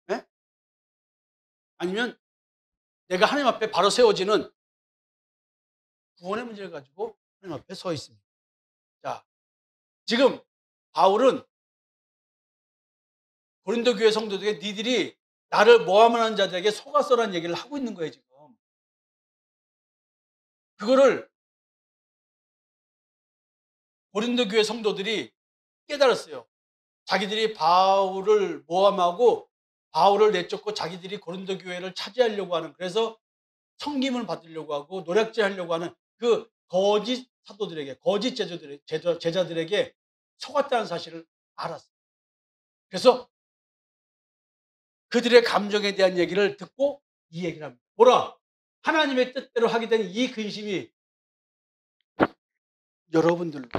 네? 아니면 내가 하나님 앞에 바로 세워지는 구원의 문제를 가지고 하나님 앞에 서 있습니다. 자, 지금 바울은 고린도 교회 성도들에게 니들이 나를 모함하는 자들에게 속았어라는 얘기를 하고 있는 거예요, 지금. 그거를 고린도 교회 성도들이 깨달았어요. 자기들이 바울을 모함하고 바울을 내쫓고 자기들이 고린도 교회를 차지하려고 하는, 그래서 섬김을 받으려고 하고 노략질하려고 하는 그 거짓 사도들에게, 거짓 제자들에게 속았다는 사실을 알았어요. 그래서 그들의 감정에 대한 얘기를 듣고 이 얘기를 합니다. 뭐라? 하나님의 뜻대로 하게 된 이 근심이 여러분들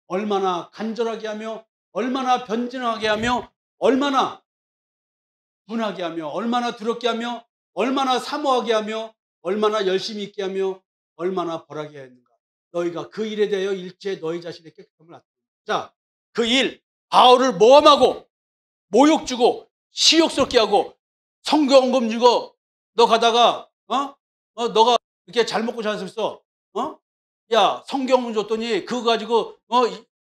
얼마나 간절하게 하며 얼마나 변진하게 하며 얼마나 분하게 하며 얼마나 두렵게 하며 얼마나 사모하게 하며 얼마나 열심히 있게 하며 얼마나 벌하게 했는가. 너희가 그 일에 대하여 일체 너희 자신의 깨끗함을 나타낸다. 자, 그 일, 바울을 모함하고 모욕 주고 시욕스럽게 하고 성경금 주고 너 가다가 너가 이렇게 잘 먹고 잘 썼어. 야, 성경문 줬더니 그거 가지고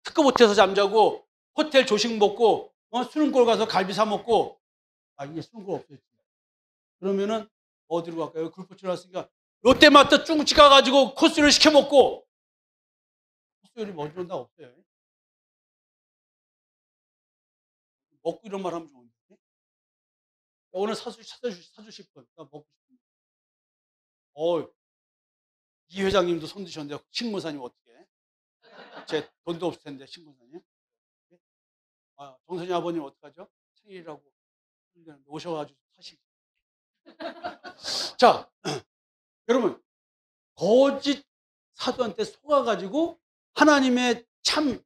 특급 호텔에서 잠자고 호텔 조식 먹고 수능골 가서 갈비 사 먹고. 아, 이게 수능골 없어졌지. 그러면은 어디로 갈까요? 굴포치로 왔으니까 롯데마트 쭉 가가지고 코스를 시켜 먹고. 코스요리 뭐 이런 다 없어요. 먹고 이런 말 하면 좋은데. 오늘 사주실 분, 나 먹고 싶은데. 이 회장님도 손 드셨는데 신무사님 어떻게 해? 제 돈도 없을 텐데 신무사님. 정선이 아버님 어떡하죠? 생일이라고 오셔가지고 사시고. 자, 여러분, 거짓 사도한테 속아가지고 하나님의 참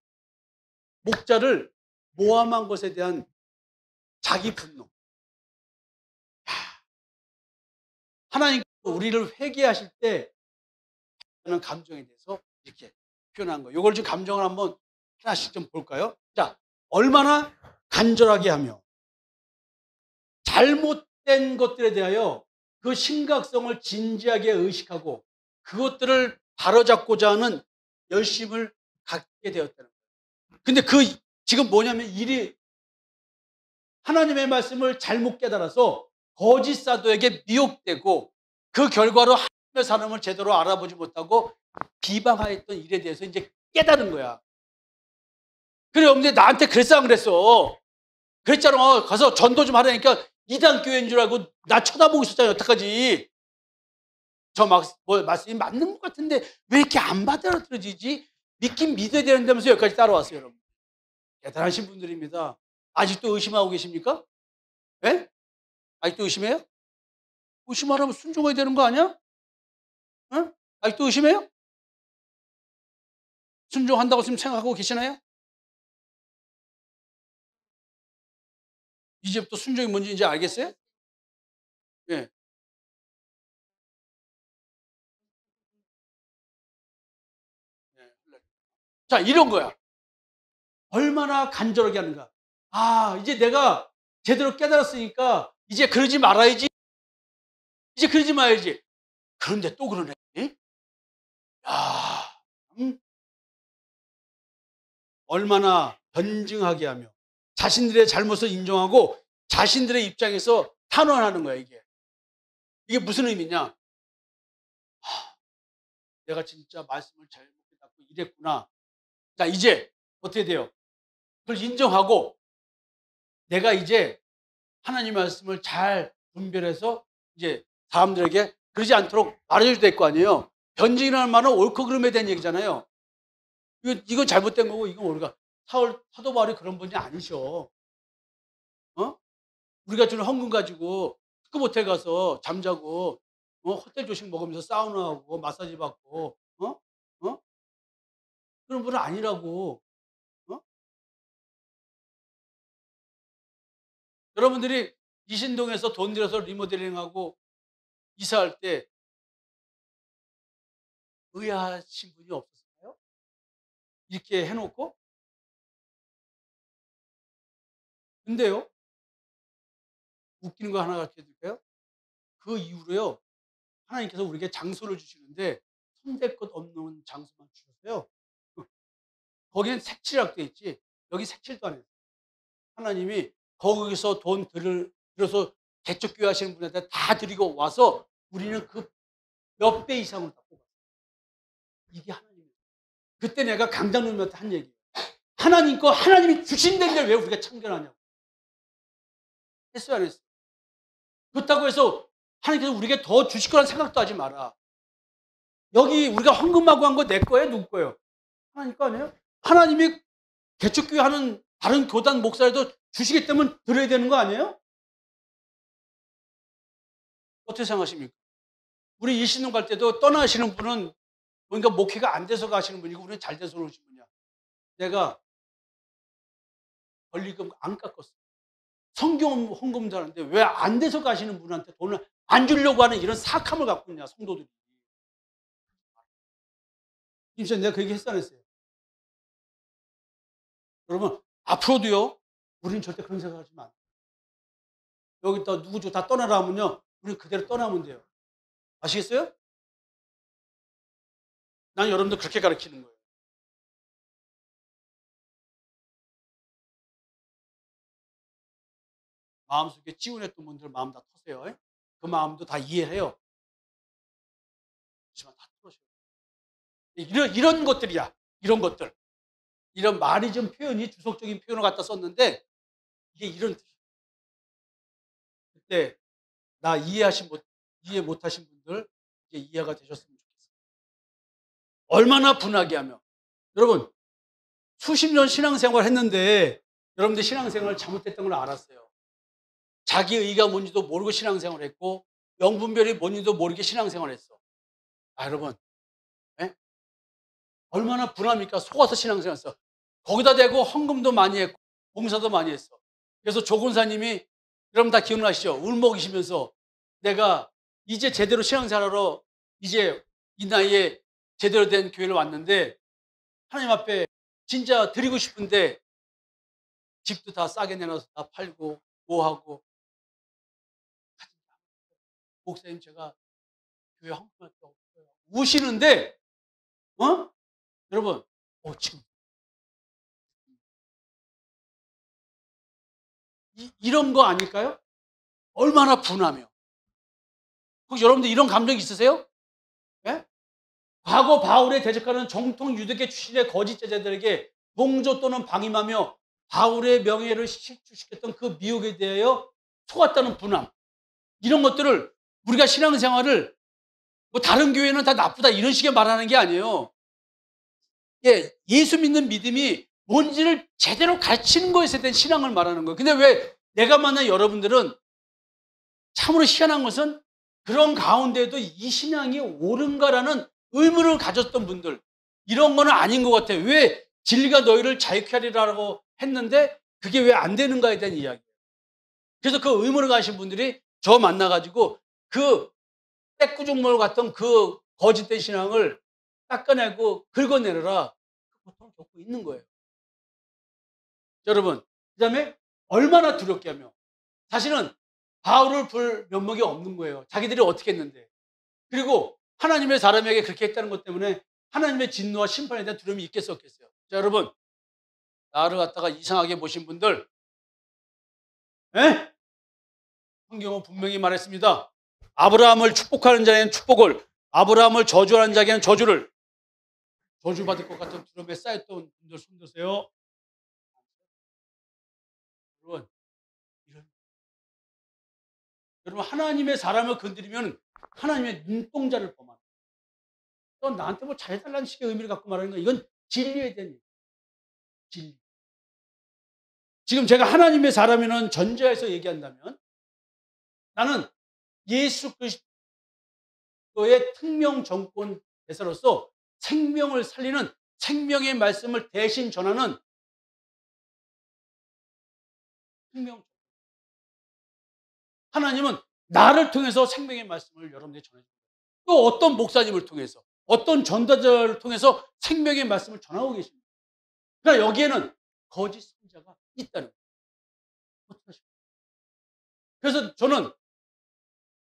목자를 모함한 것에 대한 자기 분노. 하나님께서 우리를 회개하실 때 하는 감정에 대해서 이렇게 표현한 거예요. 이걸 좀 감정을 한번 하나씩 좀 볼까요? 자, 얼마나 간절하게 하며 잘못된 것들에 대하여 그 심각성을 진지하게 의식하고 그것들을 바로잡고자 하는 열심을 갖게 되었다는 거예요. 근데 지금 뭐냐면 일이 하나님의 말씀을 잘못 깨달아서 거짓 사도에게 미혹되고 그 결과로 하나님의 사람을 제대로 알아보지 못하고 비방하였던 일에 대해서 이제 깨달은 거야. 그래, 근데 나한테 그랬어 안 그랬어? 그랬잖아. 가서 전도 좀 하라니까 이단 교회인 줄 알고 나 쳐다보고 있었잖아요. 여태까지. 말씀이 맞는 것 같은데 왜 이렇게 안 받아들여지지? 믿긴 믿어야 되는데면서 여기까지 따라왔어요, 여러분. 대단하신 분들입니다. 아직도 의심하고 계십니까? 예? 아직도 의심해요? 의심하려면 순종해야 되는 거 아니야? 응? 아직도 의심해요? 순종한다고 지금 생각하고 계시나요? 이제부터 순종이 뭔지 이제 알겠어요? 예. 예. 자, 이런 거야. 얼마나 간절하게 하는가. 아, 이제 내가 제대로 깨달았으니까 이제 그러지 말아야지. 이제 그러지 말아야지. 그런데 또 그러네. 야, 음, 얼마나 변증하게 하며 자신들의 잘못을 인정하고 자신들의 입장에서 탄원하는 거야, 이게. 이게 무슨 의미냐? 내가 진짜 말씀을 잘못 깨닫고 이랬구나. 자, 이제 어떻게 돼요? 그걸 인정하고 내가 이제 하나님 말씀을 잘 분별해서 이제 사람들에게 그러지 않도록 말해줘야 될 거 아니에요. 변증이라는 말은 옳고 그름에 대한 얘기잖아요. 이거 잘못된 거고 이건 우리가 사도 바울이 그런 분이 아니셔. 어? 우리가 주는 헌금 가지고 특급 호텔 가서 잠자고 호텔 조식 먹으면서 사우나하고 마사지 받고 어? 그런 분은 아니라고. 어? 여러분들이 이신동에서 돈 들여서 리모델링하고 이사할 때 의아하신 분이 없었어요? 이렇게 해놓고? 근데요, 웃기는 거 하나 가르쳐 드릴까요? 그 이후로요, 하나님께서 우리에게 장소를 주시는데 손댈 것 없는 장소만 주셨어요. 거기는 색칠이라고 돼 있지, 여기 색칠도 안 했어요. 하나님이 거기서 돈 들여서 개척교회 하시는 분한테 다 드리고 와서 우리는 그 몇 배 이상을 다 뽑았어요. 이게 하나님이에요. 그때 내가 강장로님한테 한 얘기예요. 하나님 거 하나님이 주신다는데 왜 우리가 참견하냐고. 했어요, 안 했어요? 그렇다고 해서 하나님께서 우리에게 더 주실 거라는 생각도 하지 마라. 여기 우리가 헌금하고 한 거 내 거예요? 누구 거예요? 하나님 거 아니에요? 하나님이 개척교회 하는 다른 교단 목사에도 주시겠다면 드려야 되는 거 아니에요? 어떻게 생각하십니까? 우리 일신동 갈 때도 떠나시는 분은 뭔가 목회가 안 돼서 가시는 분이고 우리는 잘 돼서 오신 분이야. 내가 권리금 안 깎았어. 성경 헌금도 하는데 왜 안 돼서 가시는 분한테 돈을 안 주려고 하는 이런 사악함을 갖고 있냐, 성도들이. 임신 내가 그 얘기 했어, 안 했어요? 여러분, 앞으로도요, 우리는 절대 그런 생각 하지 마. 여기다 누구 다 떠나라 하면요, 우리는 그대로 떠나면 돼요. 아시겠어요? 난 여러분들 그렇게 가르치는 거예요. 마음속에 찌운했던 분들 마음 다 터세요. 그 마음도 다 이해해요. 그렇지만 다 틀어줘요. 이런 것들이야. 이런 것들. 이런 말이 좀 표현이 주석적인 표현을 갖다 썼는데 이게 이런 뜻이에요. 그때 나 이해 못하신 분들 이제 이해가 되셨으면 좋겠어요. 얼마나 분하게 하며. 여러분, 수십 년 신앙생활 했는데 여러분들 신앙생활 잘못했던 걸 알았어요. 자기 의가 뭔지도 모르고 신앙생활 했고 영분별이 뭔지도 모르게 신앙생활 했어. 아, 여러분, 예? 얼마나 분합니까? 속아서 신앙생활 했어. 거기다 대고 헌금도 많이 했고 봉사도 많이 했어. 그래서 조근사님이 여러분 다 기억나시죠? 울먹이시면서 내가 이제 제대로 신앙생활하러 이제 이 나이에 제대로 된 교회를 왔는데 하나님 앞에 진짜 드리고 싶은데 집도 다 싸게 내놔서 다 팔고 뭐하고 목사님 제가 교회 헌금할 게 없어요. 우시는데 여러분 지금 이런 거 아닐까요? 얼마나 분하며. 혹시 여러분들 이런 감정 있으세요? 예? 과거 바울의 대적하는 정통 유대계 출신의 거짓 제자들에게 동조 또는 방임하며 바울의 명예를 실추시켰던 그 미혹에 대하여 속았다는 분함, 이런 것들을 우리가 신앙생활을 뭐 다른 교회는 다 나쁘다 이런 식의 말하는 게 아니에요. 예, 예수 믿는 믿음이 뭔지를 제대로 가르치는 것에 대한 신앙을 말하는 거예요. 근데 왜 내가 만난 여러분들은 참으로 희한한 것은 그런 가운데도 이 신앙이 옳은가라는 의문을 가졌던 분들, 이런 거는 아닌 것 같아요. 왜 진리가 너희를 자유케 하리라고 했는데 그게 왜 안 되는가에 대한 이야기예요. 그래서 그 의문을 가신 분들이 저 만나가지고 그 떼꾸중몰 같던 그 거짓된 신앙을 닦아내고 긁어내느라 그 고통을 겪고 있는 거예요. 여러분, 그 다음에 얼마나 두렵게 하며, 사실은 바울을 볼 면목이 없는 거예요. 자기들이 어떻게 했는데. 그리고 하나님의 사람에게 그렇게 했다는 것 때문에 하나님의 진노와 심판에 대한 두려움이 있겠어 없겠어요. 자, 여러분, 나를 갖다가 이상하게 보신 분들, 에? 성경은 분명히 말했습니다. 아브라함을 축복하는 자에는 축복을, 아브라함을 저주하는 자에게는 저주를. 저주받을 것 같은 두려움에 쌓였던 분들 손 드세요. 여러분, 여러분, 하나님의 사람을 건드리면 하나님의 눈동자를 범하는 거예요. 넌 나한테 뭐 잘해달라는 식의 의미를 갖고 말하는 거야. 이건 진리에 대한 얘기예요. 진리. 지금 제가 하나님의 사람이라는 전제에서 얘기한다면 나는 예수 그리스도의 특명 정권 대사로서 생명을 살리는 생명의 말씀을 대신 전하는 생명. 하나님은 나를 통해서 생명의 말씀을 여러분에게 전해줍니다. 또 어떤 목사님을 통해서, 어떤 전도자를 통해서 생명의 말씀을 전하고 계십니다. 그러나 여기에는 거짓 선자가 있다는 거예요. 그래서 저는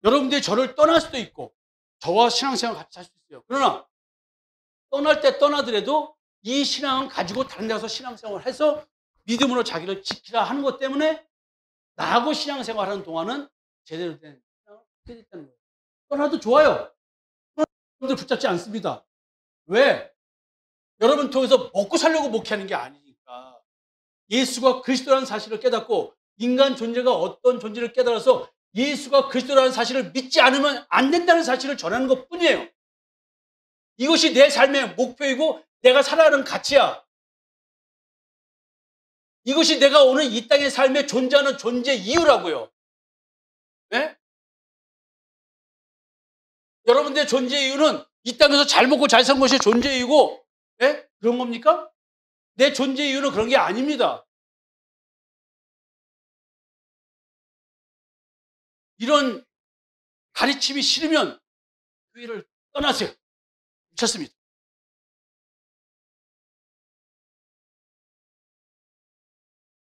여러분들이 저를 떠날 수도 있고 저와 신앙생활 같이 할 수 있어요. 그러나 떠날 때 떠나더라도 이 신앙은 가지고 다른 데 가서 신앙생활을 해서 믿음으로 자기를 지키라 하는 것 때문에 나하고 신앙생활하는 동안은 제대로 된 신앙을 하게 됐다는 거예요. 떠나도 좋아요. 여러분들 붙잡지 않습니다. 왜? 여러분 통해서 먹고 살려고 목회하는 게 아니니까. 예수가 그리스도라는 사실을 깨닫고 인간 존재가 어떤 존재를 깨달아서 예수가 그리스도라는 사실을 믿지 않으면 안 된다는 사실을 전하는 것뿐이에요. 이것이 내 삶의 목표이고 내가 살아가는 가치야. 이것이 내가 오늘 이 땅의 삶에 존재하는 존재 이유라고요. 네? 여러분들의 존재 이유는 이 땅에서 잘 먹고 잘 사는 것이 존재 이유고, 네? 그런 겁니까? 내 존재 이유는 그런 게 아닙니다. 이런 가르침이 싫으면 교회를 떠나세요. 미쳤습니다.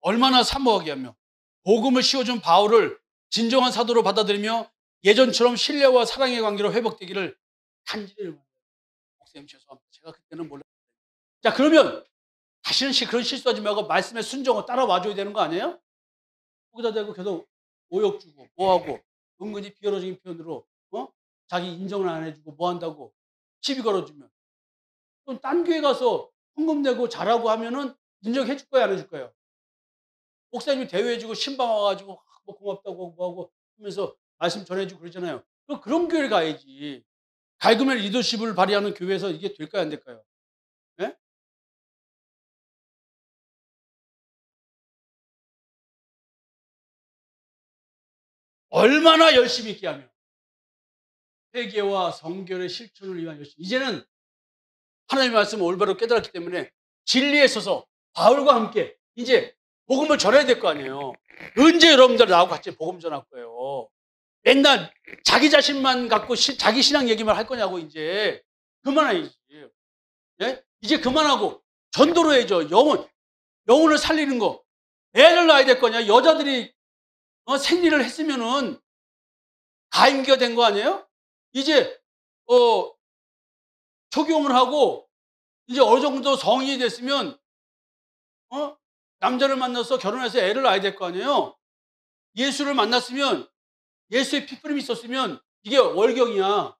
얼마나 사모하게 하며 복음을 씌워준 바울을 진정한 사도로 받아들이며 예전처럼 신뢰와 사랑의 관계로 회복되기를 간절히 응원해요. 목사님 죄송합니다. 제가 그때는 몰랐어요. 자, 그러면 다시는 그런 실수하지 말고 말씀에 순종하고 따라와줘야 되는 거 아니에요? 거기다 대고 계속 모욕 주고 뭐하고 은근히 비열어적인 표현으로 자기 인정을 안 해주고 뭐한다고 시비 걸어주면 또 딴 교회 가서 헌금 내고 잘하고 하면은 인정해 줄 거야 안 해줄 거예요? 목사님이 대우해주고 신방 와가지고 뭐 고맙다고 뭐하고 하면서 말씀 전해주고 그러잖아요. 그런 교회를 가야지. 갈그멜 리더십을 발휘하는 교회에서 이게 될까요 안 될까요? 네? 얼마나 열심히 있게 하며 회개와 성결의 실천을 위한 열심. 이제는 하나님의 말씀을 올바로 깨달았기 때문에 진리에 서서 바울과 함께 이제 복음을 전해야 될 거 아니에요. 언제 여러분들 나하고 같이 복음 전할 거예요? 맨날 자기 자신만 갖고 자기 신앙 얘기만 할 거냐고. 이제 그만해야지. 예? 이제 그만하고 전도로 해야죠. 영혼을 살리는 거. 애를 낳아야 될 거냐. 여자들이 생리를 했으면은 가임기가 된 거 아니에요? 이제 적용을 하고 이제 어느 정도 성인이 됐으면 남자를 만나서 결혼해서 애를 낳아야 될 거 아니에요? 예수를 만났으면 예수의 피부림이 있었으면 이게 월경이야.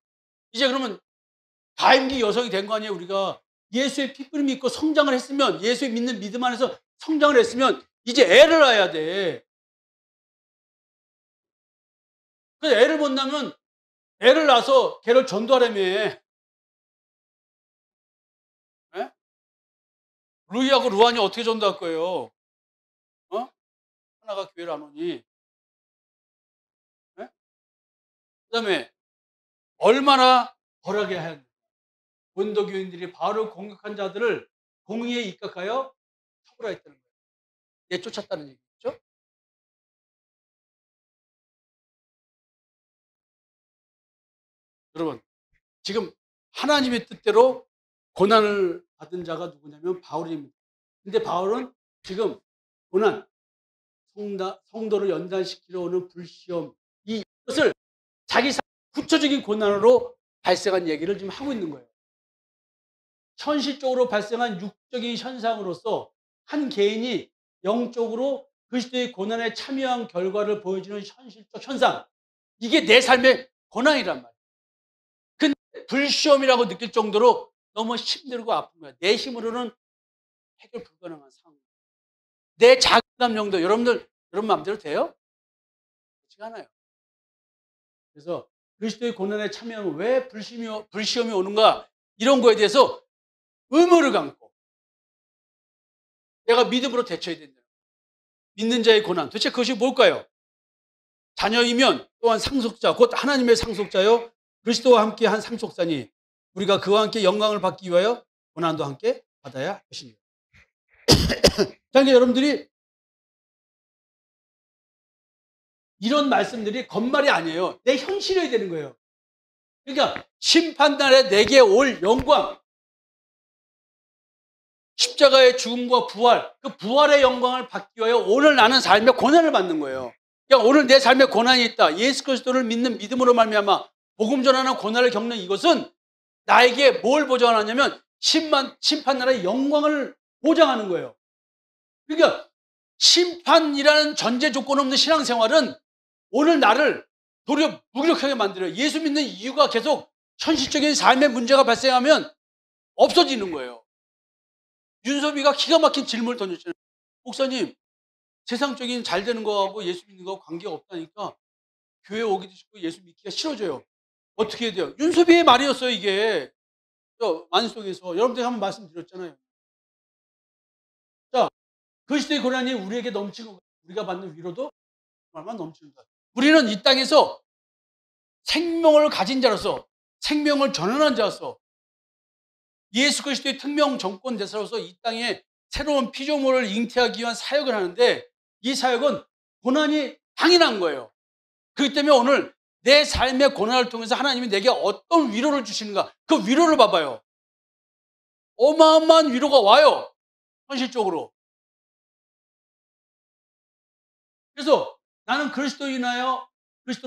이제 그러면 가임기 여성이 된 거 아니에요? 우리가 예수의 피부림이 있고 성장을 했으면, 예수의 믿는 믿음 안에서 성장을 했으면 이제 애를 낳아야 돼. 그 애를 못 낳으면 애를 낳아서 걔를 전도하라며. 예? 루이하고 루안이 어떻게 전도할 거예요? 어? 하나가 교회를 안 오니. 예? 그다음에 얼마나 벌하게 해야 돼. 원도교인들이 바로 공격한 자들을 공의에 입각하여 처벌하였다는 거예요. 내쫓았다는 얘기죠. 여러분, 지금 하나님의 뜻대로 고난을 받은 자가 누구냐면 바울입니다. 근데 바울은 지금 고난, 성도를 연단시키러 오는 불시험, 이것을 자기 구체적인 고난으로 발생한 얘기를 지금 하고 있는 거예요. 현실적으로 발생한 육적인 현상으로서 한 개인이 영적으로 그리스도의 고난에 참여한 결과를 보여주는 현실적 현상. 이게 내 삶의 고난이란 말이에요. 근데 불시험이라고 느낄 정도로 너무 힘들고 아픈 거야. 내 힘으로는 해결 불가능한 상황. 내 자기감 정도, 여러분들, 여러분 마음대로 돼요? 그렇지 않아요. 그래서 그리스도의 고난에 참여하면 왜 불시험이 오는가? 이런 거에 대해서 의무를 감고 내가 믿음으로 대처해야 된다. 믿는 자의 고난. 도대체 그것이 뭘까요? 자녀이면 또한 상속자, 곧 하나님의 상속자요. 그리스도와 함께 한 상속자니 우리가 그와 함께 영광을 받기 위하여 고난도 함께 받아야 하십니다. 그러니까 여러분들이 이런 말씀들이 겉말이 아니에요. 내 현실이 되는 거예요. 그러니까 심판날에 내게 올 영광, 십자가의 죽음과 부활, 그 부활의 영광을 받기 위하여 오늘 나는 삶의 고난을 받는 거예요. 그러니까 오늘 내 삶에 고난이 있다. 예수 그리스도를 믿는 믿음으로 말미암아 복음 전하는 고난을 겪는 이것은 나에게 뭘 보장하냐면 심판날의 영광을 보장하는 거예요. 그러니까 심판이라는 전제 조건 없는 신앙생활은 오늘 나를 도리어 무기력하게 만들어요. 예수 믿는 이유가 계속 현실적인 삶의 문제가 발생하면 없어지는 거예요. 윤섭이가 기가 막힌 질문을 던졌잖아요. 목사님, 세상적인 잘 되는 거하고 예수 믿는 거하고 관계가 없다니까 교회 오기도 싫고 예수 믿기가 싫어져요. 어떻게 해야 돼요? 윤섭이의 말이었어요, 이게. 만속에서. 여러분들이 한번 말씀드렸잖아요. 자, 그리스도의 고난이 우리에게 넘치고 우리가 받는 위로도 얼마나 넘치는가. 우리는 이 땅에서 생명을 가진 자로서 생명을 전환한 자로서 예수 그리스도의 특명 정권 대사로서 이 땅에 새로운 피조물을 잉태하기 위한 사역을 하는데 이 사역은 고난이 당연한 거예요. 그렇기 때문에 오늘 내 삶의 고난을 통해서 하나님이 내게 어떤 위로를 주시는가 그 위로를 봐봐요. 어마어마한 위로가 와요. 현실적으로. 그래서 나는 그리스도로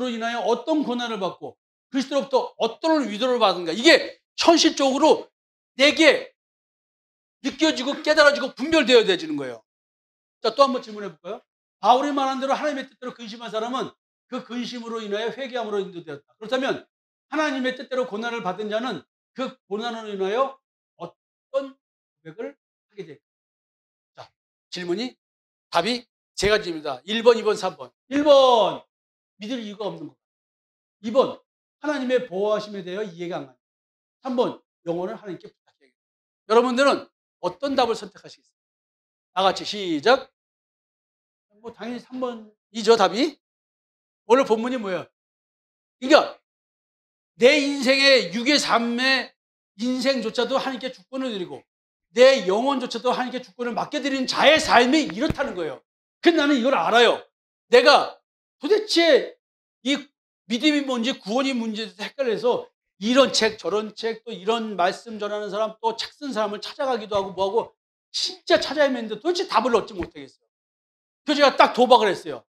인하여 어떤 고난을 받고 그리스도로부터 어떤 위로를 받은가 이게 현실적으로 내게 느껴지고 깨달아지고 분별되어야 되는 거예요. 자, 또 한번 질문해 볼까요? 바울이 말한 대로 하나님의 뜻대로 근심한 사람은 그 근심으로 인하여 회개함으로 인도되었다. 그렇다면 하나님의 뜻대로 고난을 받은 자는 그 고난으로 인하여 어떤 고백을 하게 될까? 자, 질문이 답이 세 가지입니다. 1번, 2번, 3번. 1번, 믿을 이유가 없는 것. 2번, 하나님의 보호하심에 대하여 이해가 안 간다. 3번, 영혼을 하나님께 부탁해야겠다. 여러분들은 어떤 답을 선택하시겠어요? 다 같이 시작. 뭐 당연히 3번이죠, 답이. 오늘 본문이 뭐예요? 그러니까 내 인생의 육의 삶의 인생조차도 하나님께 주권을 드리고 내 영혼조차도 하나님께 주권을 맡겨드리는 자의 삶이 이렇다는 거예요. 근데 나는 이걸 알아요. 내가 도대체 이 믿음이 뭔지 구원이 뭔지 헷갈려서 이런 책 저런 책 또 이런 말씀 전하는 사람 또 책 쓴 사람을 찾아가기도 하고 뭐하고 진짜 찾아 헤맸는데 도대체 답을 얻지 못하겠어요. 그래서 제가 딱 도박을 했어요.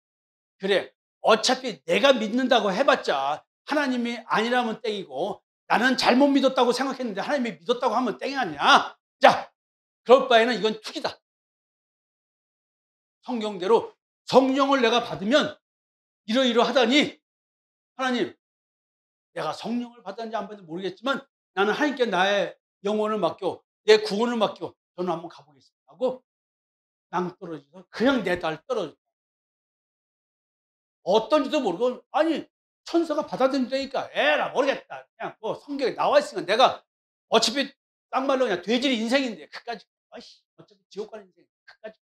그래, 어차피 내가 믿는다고 해봤자 하나님이 아니라면 땡이고 나는 잘못 믿었다고 생각했는데 하나님이 믿었다고 하면 땡이 아니야. 자, 그럴 바에는 이건 투기다. 성경대로 성령을 내가 받으면 이러이러하다니 하나님, 내가 성령을 받았는지 안 받았는지 모르겠지만 나는 하나님께 나의 영혼을 맡겨 내 구원을 맡겨 저는 한번 가보겠습니다 하고 낭떠러지서 그냥 내 딸 떨어졌다. 어떤지도 모르고 아니 천사가 받아들인다니까. 에라 모르겠다. 그냥 뭐 성경에 나와 있으니까 내가 어차피 딱 말로 그냥 돼지 인생인데 그까지 아이씨 어차피 지옥 가는 인생 그까지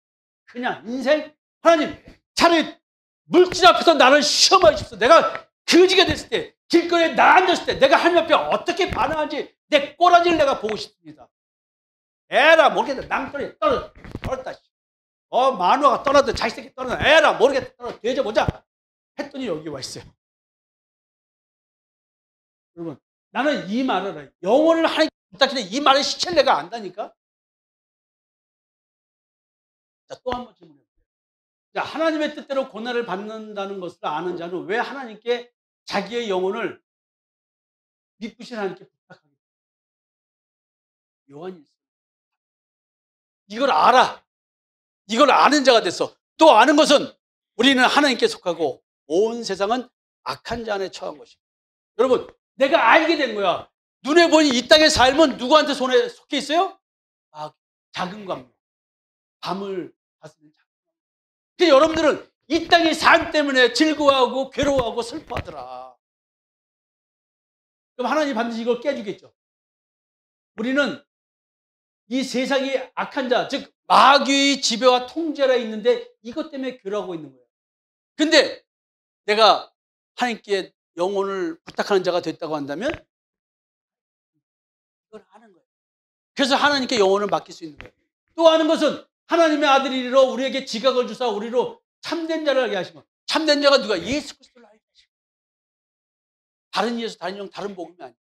그냥 인생 하나님 차라리 물질 앞에서 나를 시험하여 주십시오. 내가 거지가 됐을 때 길거리에 나 앉았을 때 내가 하나님 앞에 어떻게 반응하는지 내 꼬라지를 내가 보고 싶습니다. 에라 모르겠다. 낭떠러지 떨어졌다. 마누아가 떠나든 자식 새끼 떠나든 에라 모르겠다. 떨어져 되져보자 했더니 여기 와 있어요. 여러분 나는 이 말을 영혼을 하나님께 부탁해서 이 말의 시체를 내가 안다니까. 자, 또 한 번 질문해 보세요. 자, 하나님의 뜻대로 고난을 받는다는 것을 아는 자는 왜 하나님께 자기의 영혼을 미쁘신 하나님께 부탁하게? 요한일서. 이걸 알아. 이걸 아는 자가 됐어. 또 아는 것은 우리는 하나님께 속하고 온 세상은 악한 자 안에 처한 것입니다. 여러분, 내가 알게 된 거야. 눈에 보니 이 땅의 삶은 누구한테 손에 속해 있어요? 작은 광명. 밤을 다스리는 작은 광명. 근데 여러분들은 이 땅의 삶 때문에 즐거워하고 괴로워하고 슬퍼하더라. 그럼 하나님 반드시 이걸 깨주겠죠. 우리는 이 세상이 악한 자, 즉 마귀의 지배와 통제 아래 있는데 이것 때문에 괴로워하고 있는 거예요. 근데 내가 하나님께 영혼을 부탁하는 자가 됐다고 한다면 이걸 하는 거예요. 그래서 하나님께 영혼을 맡길 수 있는 거예요. 또 하는 것은 하나님의 아들이로 우리에게 지각을 주사 우리로 참된 자를 알게 하신 거예요. 참된 자가 누가? 예수 그리스도를 알게 하신 거예요. 다른 예수, 다른 영, 다른 복음이 아니에요.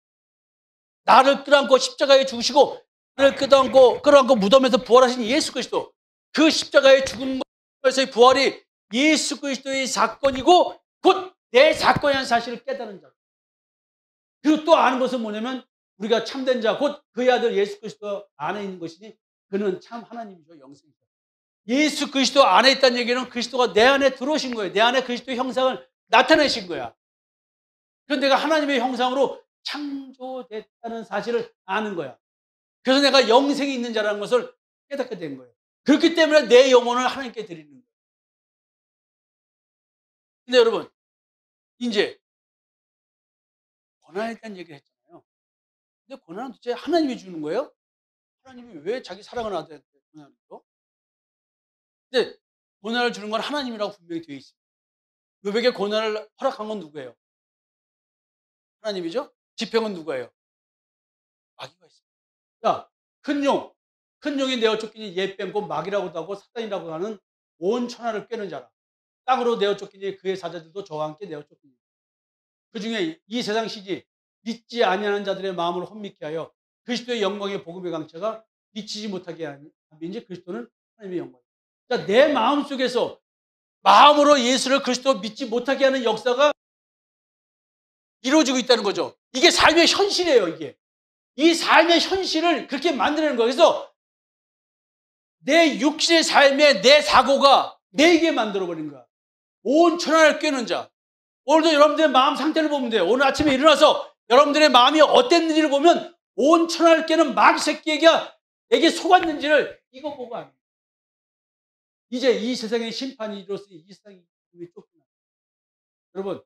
나를 끌어안고 십자가에 죽으시고 나를 끌어안고 무덤에서 부활하신 예수 그리스도, 그 십자가에 죽은 것에서의 부활이 예수 그리스도의 사건이고 곧 내 사건이라는 사실을 깨달은 자. 그리고 또 아는 것은 뭐냐면 우리가 참된 자, 곧 그의 아들 예수 그리스도 안에 있는 것이니 그는 참 하나님이죠. 영생이죠. 예수 그리스도 안에 있다는 얘기는 그리스도가 내 안에 들어오신 거예요. 내 안에 그리스도의 형상을 나타내신 거야. 그래서 내가 하나님의 형상으로 창조됐다는 사실을 아는 거야. 그래서 내가 영생이 있는 자라는 것을 깨닫게 된 거예요. 그렇기 때문에 내 영혼을 하나님께 드리는 거예요. 근데 여러분, 이제 고난에 대한 얘기를 했잖아요. 근데 고난은 도대체 하나님이 주는 거예요? 하나님이 왜 자기 사랑을 아들한테 고난을 줘? 근데 고난을 주는 건 하나님이라고 분명히 되어 있습니다. 요백에 고난을 허락한 건 누구예요? 하나님이죠? 지평은 누구예요? 마귀가 있습니다. 자, 큰 용이 내어 쫓기니 얘 뺀고 마귀라고도 하고 사단이라고 하는 온 천하를 꿰는 자라. 땅으로 내어 쫓기니 그의 사자들도 저와 함께 내어 쫓기니. 그 중에 이 세상 시지 믿지 아니하는 자들의 마음을 혼미케 하여 그리스도의 영광의 복음의 강체가 미치지 못하게 하니 이제 그리스도는 하나님의 영광. 자, 내 마음 속에서 마음으로 예수를 그리스도 믿지 못하게 하는 역사가 이루어지고 있다는 거죠. 이게 삶의 현실이에요. 이게 이 삶의 현실을 그렇게 만드는 거예요. 그래서 내 육신의 삶에 내 사고가 내게 만들어버린 거야. 온 천하를 꿰는 자. 오늘도 여러분들의 마음 상태를 보면 돼요. 오늘 아침에 일어나서 여러분들의 마음이 어땠는지를 보면 온 천하를 꿰는 마귀 새끼에게 속았는지를 이거 보고 압니다. 이제 이 세상의 심판이 이루어지니 이 세상이 쫓겨나. 여러분,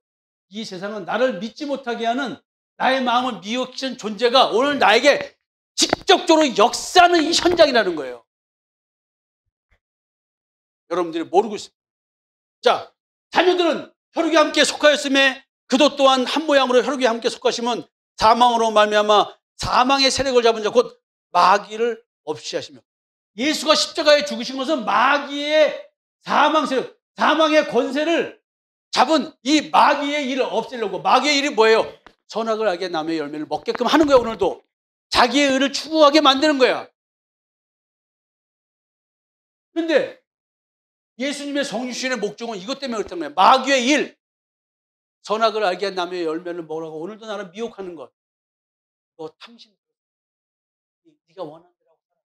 이 세상은 나를 믿지 못하게 하는 나의 마음을 미혹시키는 존재가 오늘 나에게 직접적으로 역사하는 이 현장이라는 거예요. 여러분들이 모르고 있습니다. 자, 자녀들은 혈육에 함께 속하였음에 그도 또한 한 모양으로 혈육에 함께 속하시면 사망으로 말미암아 사망의 세력을 잡은 자 곧 마귀를 없이 하시며, 예수가 십자가에 죽으신 것은 마귀의 사망 세력, 사망의 권세를 잡은 이 마귀의 일을 없애려고. 마귀의 일이 뭐예요? 선악을 알게 남의 열매를 먹게끔 하는 거야. 오늘도 자기의 의를 추구하게 만드는 거야. 그런데 예수님의 성육신의 목적은 이것 때문에 그렇다는 거예요. 마귀의 일, 선악을 알게 한 남의 열매를 먹으라고 오늘도 나를 미혹하는 것. 너 탐심, 네가 원하는 대로 살아.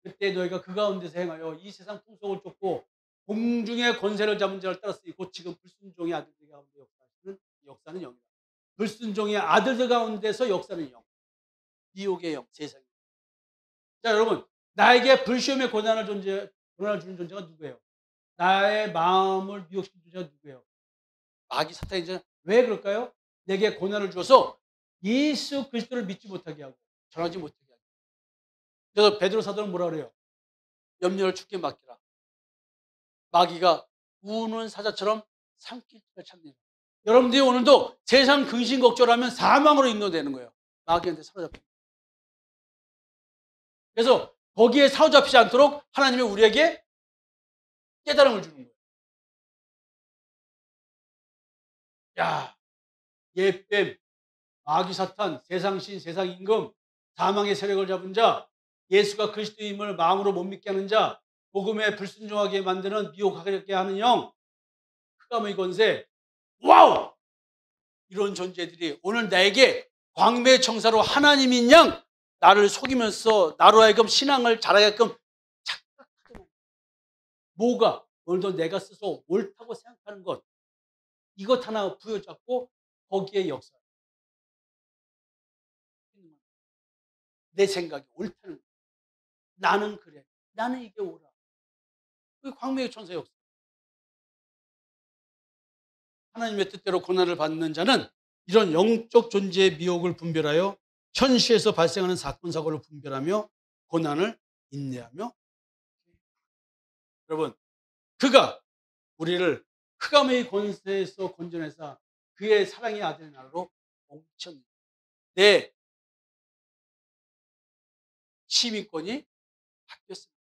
그때 너희가 그 가운데서 행하여 이 세상 풍속을 쫓고 공중의 권세를 잡은 자를 따랐으니 곧 지금 불순종의 아들들 가운데 역사하시는 역사는 영이다. 불순종의 아들들 가운데서 역사는 영, 미혹의 영, 세상의 영. 자, 여러분, 나에게 불시험의 고난을 주는 존재가 누구예요? 나의 마음을 미혹시키는 존재가 누구예요? 마귀 사탄이 이제 왜 그럴까요? 내게 고난을 주어서 예수 그리스도를 믿지 못하게 하고 전하지 못하게 하고. 그래서 베드로 사도는 뭐라 그래요? 염려를 죽게 맡기라. 마귀가 우는 사자처럼 삼킬지를 찾느니라. 여러분들이 오늘도 세상 근심 걱정하면 사망으로 인도되는 거예요. 마귀한테 사로잡혀. 그래서 거기에 사로잡히지 않도록 하나님이 우리에게 깨달음을 주는 거예요. 야, 옛뱀, 마귀 사탄, 세상 신, 세상 임금, 사망의 세력을 잡은 자, 예수가 그리스도임을 마음으로 못 믿게 하는 자, 복음에 불순종하게 만드는 미혹하게 하는 영, 흑암의 권세, 와우! 이런 존재들이 오늘 나에게 광배의 청사로 하나님인 양 나를 속이면서 나로 하여금 신앙을 잘하게끔 착각하게. 뭐가? 오늘도 내가 스스로 옳다고 생각하는 것, 이것 하나 부여잡고 거기에 역사. 내 생각이 옳다는 거. 나는 그래. 나는 이게 옳아. 그게 광명의 천사 역사. 하나님의 뜻대로 고난을 받는 자는 이런 영적 존재의 미혹을 분별하여 현실에서 발생하는 사건 사고를 분별하며 고난을 인내하며. 여러분, 그가 우리를 흑암의 권세에서 건져내사 그의 사랑의 아들의 나라로 옮기셨습니다. 내 시민권이 바뀌었습니다.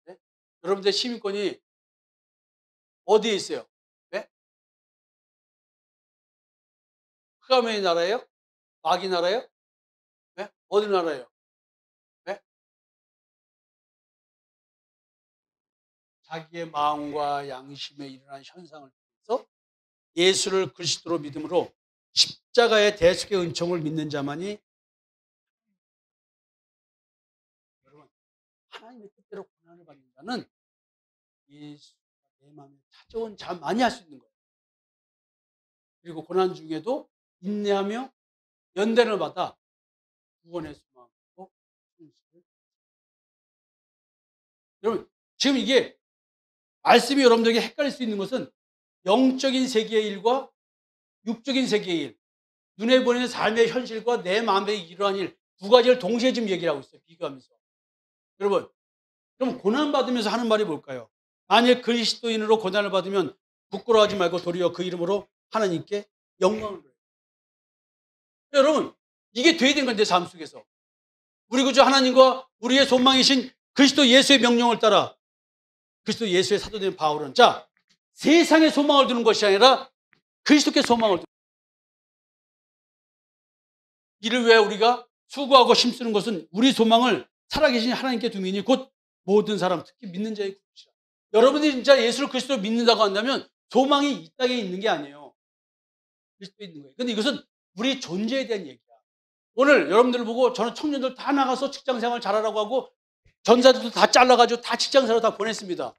네? 여러분들 시민권이 어디에 있어요? 네? 흑암의 나라예요? 마귀 나라예요? 네? 어디 나라예요? 네? 자기의 마음과 양심에 일어난 현상을 통해서 예수를 그리스도로 믿음으로 십자가의 대속의 은총을 믿는 자만이, 여러분, 하나님의 뜻대로 고난을 받는 자는 예수가 내 마음에 찾아온 자만이 할 수 있는 거예요. 그리고 고난 중에도 인내하며 연단을 받아 구원의 소망으로 충실을. 여러분, 지금 이게 말씀이 여러분들에게 헷갈릴 수 있는 것은 영적인 세계의 일과 육적인 세계의 일, 눈에 보이는 삶의 현실과 내 마음에 이러한 일, 두 가지를 동시에 지금 얘기를 하고 있어요. 비교하면서. 여러분, 그럼 고난받으면서 하는 말이 뭘까요? 만일 그리스도인으로 고난을 받으면 부끄러워하지 말고 도리어 그 이름으로 하나님께 영광을 드려요. 여러분, 이게 돼야 되는 건데, 삶 속에서. 우리 구주 하나님과 우리의 소망이신 그리스도 예수의 명령을 따라 그리스도 예수의 사도된 바울은, 자, 세상에 소망을 두는 것이 아니라 그리스도께 소망을 두는 거예요. 이를 위해 우리가 수고하고 힘쓰는 것은 우리 소망을 살아계신 하나님께 두미니 곧 모든 사람, 특히 믿는 자의 구주시라. 여러분들이 진짜 예수를 그리스도를 믿는다고 한다면 소망이 이 땅에 있는 게 아니에요. 그리스도에 있는 거예요. 근데 이것은 우리 존재에 대한 얘기야. 오늘 여러분들을 보고 저는 청년들 다 나가서 직장생활 잘하라고 하고 전사들도 다 잘라가지고 다 직장생활 다 보냈습니다.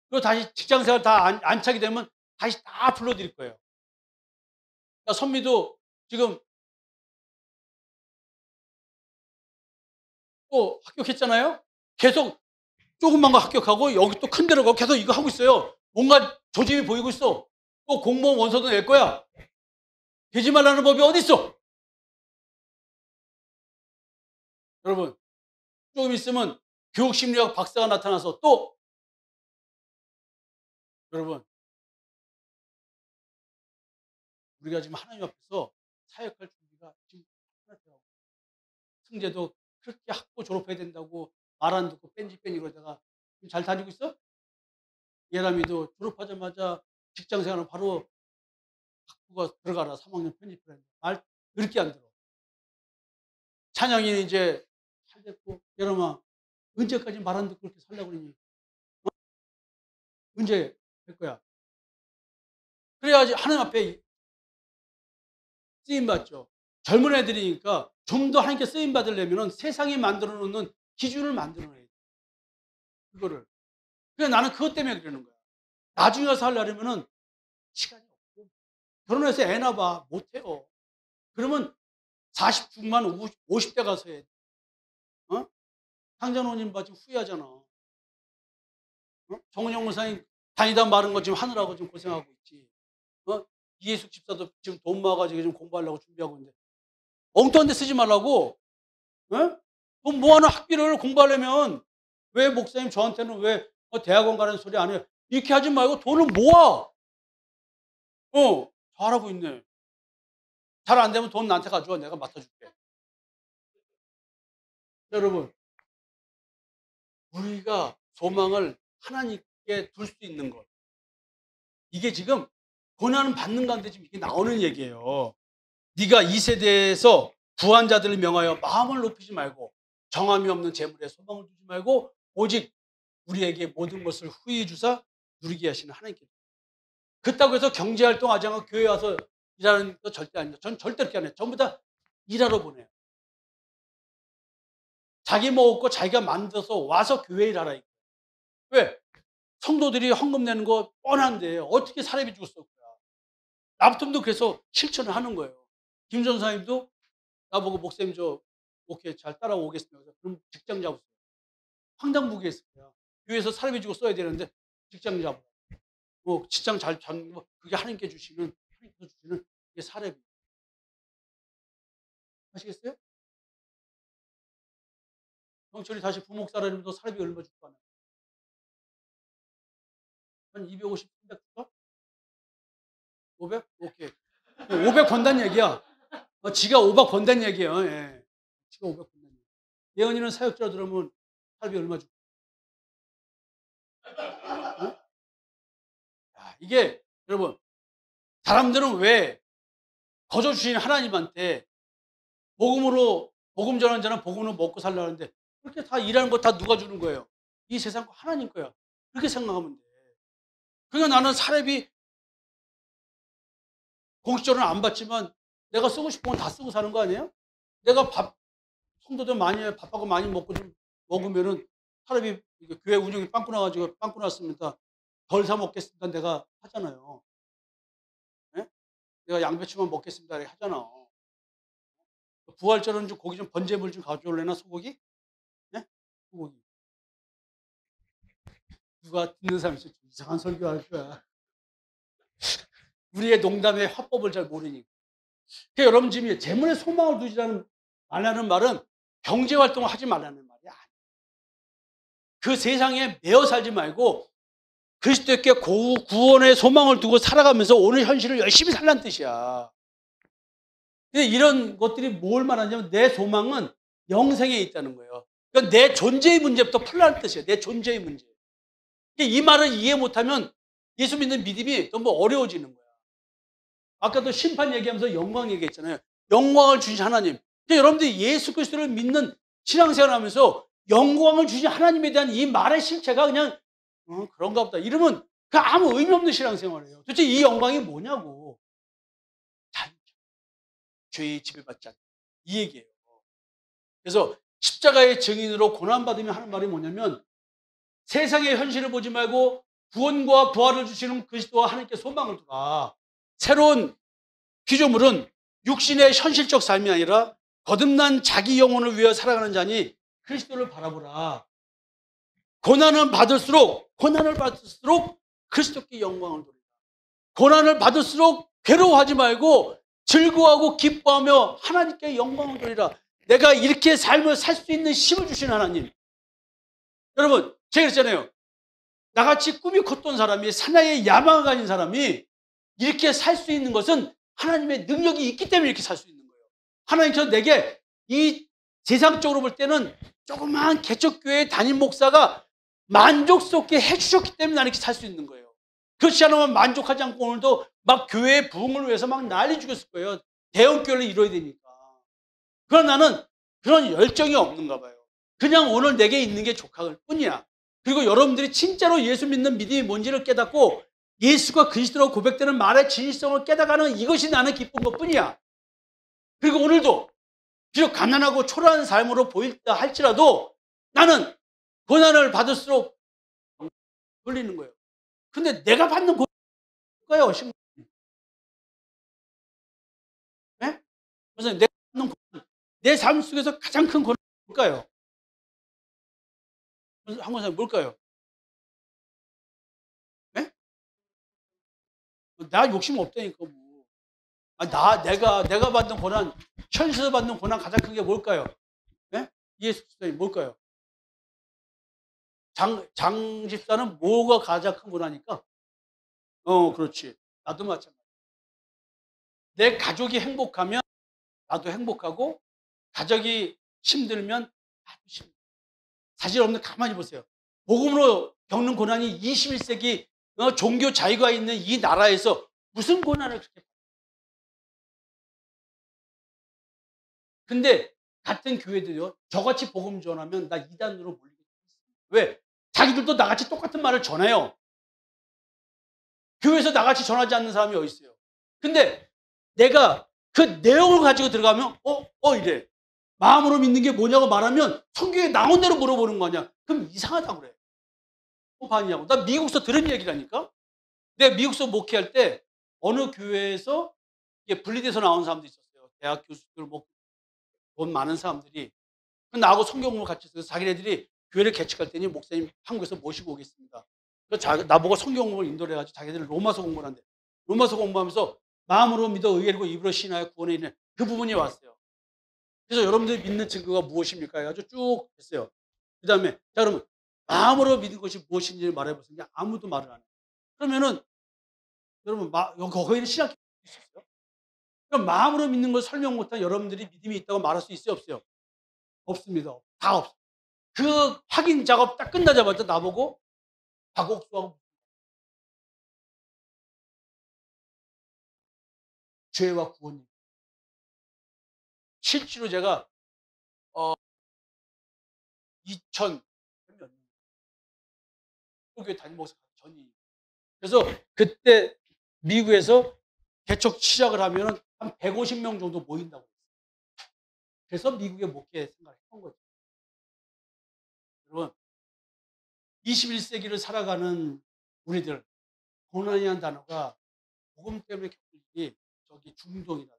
그리고 다시 직장생활 다 안착이 되면 다시 다 불러드릴 거예요. 그러니까 선미도 지금 또 합격했잖아요. 계속 조금만 거 합격하고 여기 또 큰 데로 가고 계속 이거 하고 있어요. 뭔가 조짐이 보이고 있어. 또 공무원 원서도 낼 거야. 되지 말라는 법이 어디 있어? 여러분, 조금 있으면 교육심리학 박사가 나타나서 또, 여러분, 우리가 지금 하나님 앞에서 사역할 준비가 지금 하나더라고. 승재도 그렇게 학부 졸업해야 된다고 말 안 듣고 뺀지 이러다가 지금 잘 다니고 있어? 예람이도 졸업하자마자 직장 생활을 바로 학부가 들어가라. 3학년 편입을 했는데 말 그렇게 안 들어. 찬양이 이제 잘 됐고, 예람아, 언제까지 말 안 듣고 그렇게 살려고 그러니? 어? 언제 될 거야? 그래야지 하나님 앞에 쓰임 받죠. 젊은 애들이니까 좀 더 하나님께 쓰임 받으려면 세상이 만들어 놓는 기준을 만들어 놔야 돼. 그거를. 그래, 나는 그것 때문에 그러는 거야. 나중에 가서 하려면은 시간이 없고, 결혼해서 애 낳아봐. 못해요. 그러면 40 중반 50대 가서 해. 어? 상전원님 봐 지금 후회하잖아. 어? 정은영 목사님 다니다 마른 거 지금 하느라고 지금 고생하고 있지. 어? 이해숙 집사도 지금 돈 모아가지고 지금 공부하려고 준비하고 있는데 엉뚱한 데 쓰지 말라고. 예? 돈 모아놓은 학비를 공부하려면 왜 목사님 저한테는 왜 대학원 가라는 소리 안 해요? 이렇게 하지 말고 돈을 모아. 잘하고 있네. 잘 안 되면 돈 나한테 가져와. 내가 맡아줄게. 여러분, 우리가 소망을 하나님께 둘 수 있는 것. 이게 지금 고난을 받는 가운데 지금 이게 나오는 얘기예요. 네가 이 세대에서 부한 자들을 명하여 마음을 높이지 말고 정함이 없는 재물에 소망을 두지 말고 오직 우리에게 모든 것을 후히 주사 누리게 하시는 하나님께. 그렇다고 해서 경제활동하지 않고 교회 와서 일하는 거 절대 아니죠. 전 절대 그렇게 안 해요. 전부 다 일하러 보내요. 자기 먹고 자기가 만들어서 와서 교회 일하라. 왜? 성도들이 헌금 내는 거 뻔한데 어떻게 사람이 죽었을 거야. 나부터도 그래서 실천을 하는 거예요. 김 전사님도 나보고 목사님 저 목회 잘 따라오겠습니다. 그럼 직장 잡으세요. 황당무계했을 거야. 교회에서 사람이 주고 써야 되는데 직장 잡아. 직장 잘 잡는 거 그게 하나님께 주시는 이게 사례비. 아시겠어요? 형철이 다시 부목 살아내면서 사례비 얼마 줄거 아니야. 한 250, 300 줄까? 500? 오케이. 500 번다는 얘기야. 지가 500 번다는 얘기야. 예. 지가 500 번다는 얘기야. 예언이는 사역자 들으면 사례비 얼마 줄까? 어? 야, 이게 여러분 사람들은 왜 거저 주신 하나님한테 복음으로 복음 전하는 자는 복음으로 먹고 살라는데 그렇게 다 일하는 거 다 누가 주는 거예요? 이 세상 거 하나님 거야. 그렇게 생각하면 돼. 그러니까 나는 사례비 공식적으로는 안 받지만 내가 쓰고 싶은 건 다 쓰고 사는 거 아니에요? 내가 성도들 많이 밥하고 많이 먹고 좀 먹으면은 사례비 교회 운영이 빵꾸 나가지고 빵꾸 났습니다. 덜 사 먹겠습니다. 내가 하잖아요. 예? 내가 양배추만 먹겠습니다. 이렇게 하잖아. 부활절은 좀 고기 좀 번제물 좀 가져올래나 소고기? 예? 소고기. 누가 듣는 사람이 있어. 이상한 설교할 거야. 우리의 농담의 화법을 잘 모르니까. 그러니까 여러분 지금 재물에 소망을 두지 말라는 말은 경제 활동을 하지 말라는 말이 아니에요. 그 세상에 매여 살지 말고 그리스도께 구원의 소망을 두고 살아가면서 오늘 현실을 열심히 살라는 뜻이야. 근데 이런 것들이 뭘 말하냐면 내 소망은 영생에 있다는 거예요. 그러니까 내 존재의 문제부터 풀라는 뜻이에요. 내 존재의 문제. 이 말을 이해 못하면 예수 믿는 믿음이 너무 어려워지는 거야. 아까도 심판 얘기하면서 영광 얘기했잖아요. 영광을 주신 하나님. 근데 여러분들이 예수 그리스도를 믿는 신앙생활 하면서 영광을 주신 하나님에 대한 이 말의 실체가 그냥 그런가 보다. 이러면 그 아무 의미 없는 신앙생활이에요. 도대체 이 영광이 뭐냐고. 죄의 지배받지 않는 이 얘기예요. 그래서 십자가의 증인으로 고난받으며 하는 말이 뭐냐면 세상의 현실을 보지 말고 구원과 부활을 주시는 그리스도와 하나님께 소망을 두라. 새로운 피조물은 육신의 현실적 삶이 아니라 거듭난 자기 영혼을 위해 살아가는 자니 그리스도를 바라보라. 고난을 받을수록 그리스도께 영광을 돌리라. 고난을 받을수록 괴로워하지 말고 즐거워하고 기뻐하며 하나님께 영광을 돌리라. 내가 이렇게 삶을 살 수 있는 힘을 주신 하나님. 여러분 제가 그랬잖아요. 나같이 꿈이 컸던 사람이 사나이의 야망을 가진 사람이 이렇게 살 수 있는 것은 하나님의 능력이 있기 때문에 이렇게 살 수 있는 거예요. 하나님께서 내게 이 세상적으로 볼 때는 조그마한 개척교회 담임 목사가 만족스럽게 해주셨기 때문에 나는 이렇게 살 수 있는 거예요. 그렇지 않으면 만족하지 않고 오늘도 막 교회의 부흥을 위해서 막 난리 죽였을 거예요. 대형교회를 이뤄야 되니까. 그러나 나는 그런 열정이 없는가 봐요. 그냥 오늘 내게 있는 게 조카일 뿐이야. 그리고 여러분들이 진짜로 예수 믿는 믿음이 뭔지를 깨닫고 예수가 그리스도로 고백되는 말의 진실성을 깨닫는 이것이 나는 기쁜 것뿐이야. 그리고 오늘도 비록 가난하고 초라한 삶으로 보일다 할지라도 나는 고난을 받을수록 돌리는 거예요. 근데 내가 받는 고난일까요? 네? 그래서 내가 받는 고난, 내 삶 속에서 가장 큰 고난이 뭘까요? 한국 사람 뭘까요? 네? 나 욕심 없다니까 뭐. 내가 받는 고난, 현실에서 받는 고난 가장 큰 게 뭘까요? 네? 예수 그리스도이 뭘까요? 장 집사는 뭐가 가장 큰 고난일까? 그렇지. 나도 마찬가지. 내 가족이 행복하면 나도 행복하고, 가족이 힘들면 나도 힘들어. 사실 여러분들 가만히 보세요. 복음으로 겪는 고난이 21세기 종교 자유가 있는 이 나라에서 무슨 고난을 그렇게 받아요? 근데 같은 교회들이요, 저같이 복음 전하면 나 이단으로 몰리게 돼 있습니다. 왜? 자기들도 나같이 똑같은 말을 전해요. 교회에서 나같이 전하지 않는 사람이 어디 있어요? 근데 내가 그 내용을 가지고 들어가면 이래. 마음으로 믿는 게 뭐냐고 말하면 성경에 나온 대로 물어보는 거 아니야. 그럼 이상하다고 그래. 반이냐고. 나 미국서 들은 얘기라니까. 내가 미국서 목회할 때 어느 교회에서 이게 분리돼서 나온 사람도 있었어요. 대학 교수들, 돈 많은 사람들이. 나하고 성경 공부를 같이 해서 자기네들이 교회를 개척할 때니 목사님 한국에서 모시고 오겠습니다. 그래서 나보고 성경 공부를 인도를 해가지고 자기들이 로마서 공부를 한대. 로마서 공부하면서 마음으로 믿어 의뢰고 입으로 신하여 구원에 이르는 그 부분이 왔어요. 그래서 여러분들이 믿는 증거가 무엇입니까? 해가지고 쭉 했어요. 그 다음에, 자, 그러면 마음으로 믿는 것이 무엇인지를 말해보세요. 아무도 말을 안 해요. 그러면은, 여러분, 거기는 신학교 있었어요? 그럼 마음으로 믿는 걸 설명 못한 여러분들이 믿음이 있다고 말할 수 있어요? 없어요? 없습니다. 다 없어요. 그 확인 작업 딱 끝나자마자 나보고 박옥수하고 죄와 구원. 실제로 제가 2000 교회 다니면서 전이. 그래서 그때 미국에서 개척 시작을 하면 한 150명 정도 모인다고 했어요. 그래서 미국에 목회 생각을 했던 거죠. 여러분, 21세기를 살아가는 우리들, 고난이라는 단어가 복음 때문에 겪는 일이 저기 중동이라든가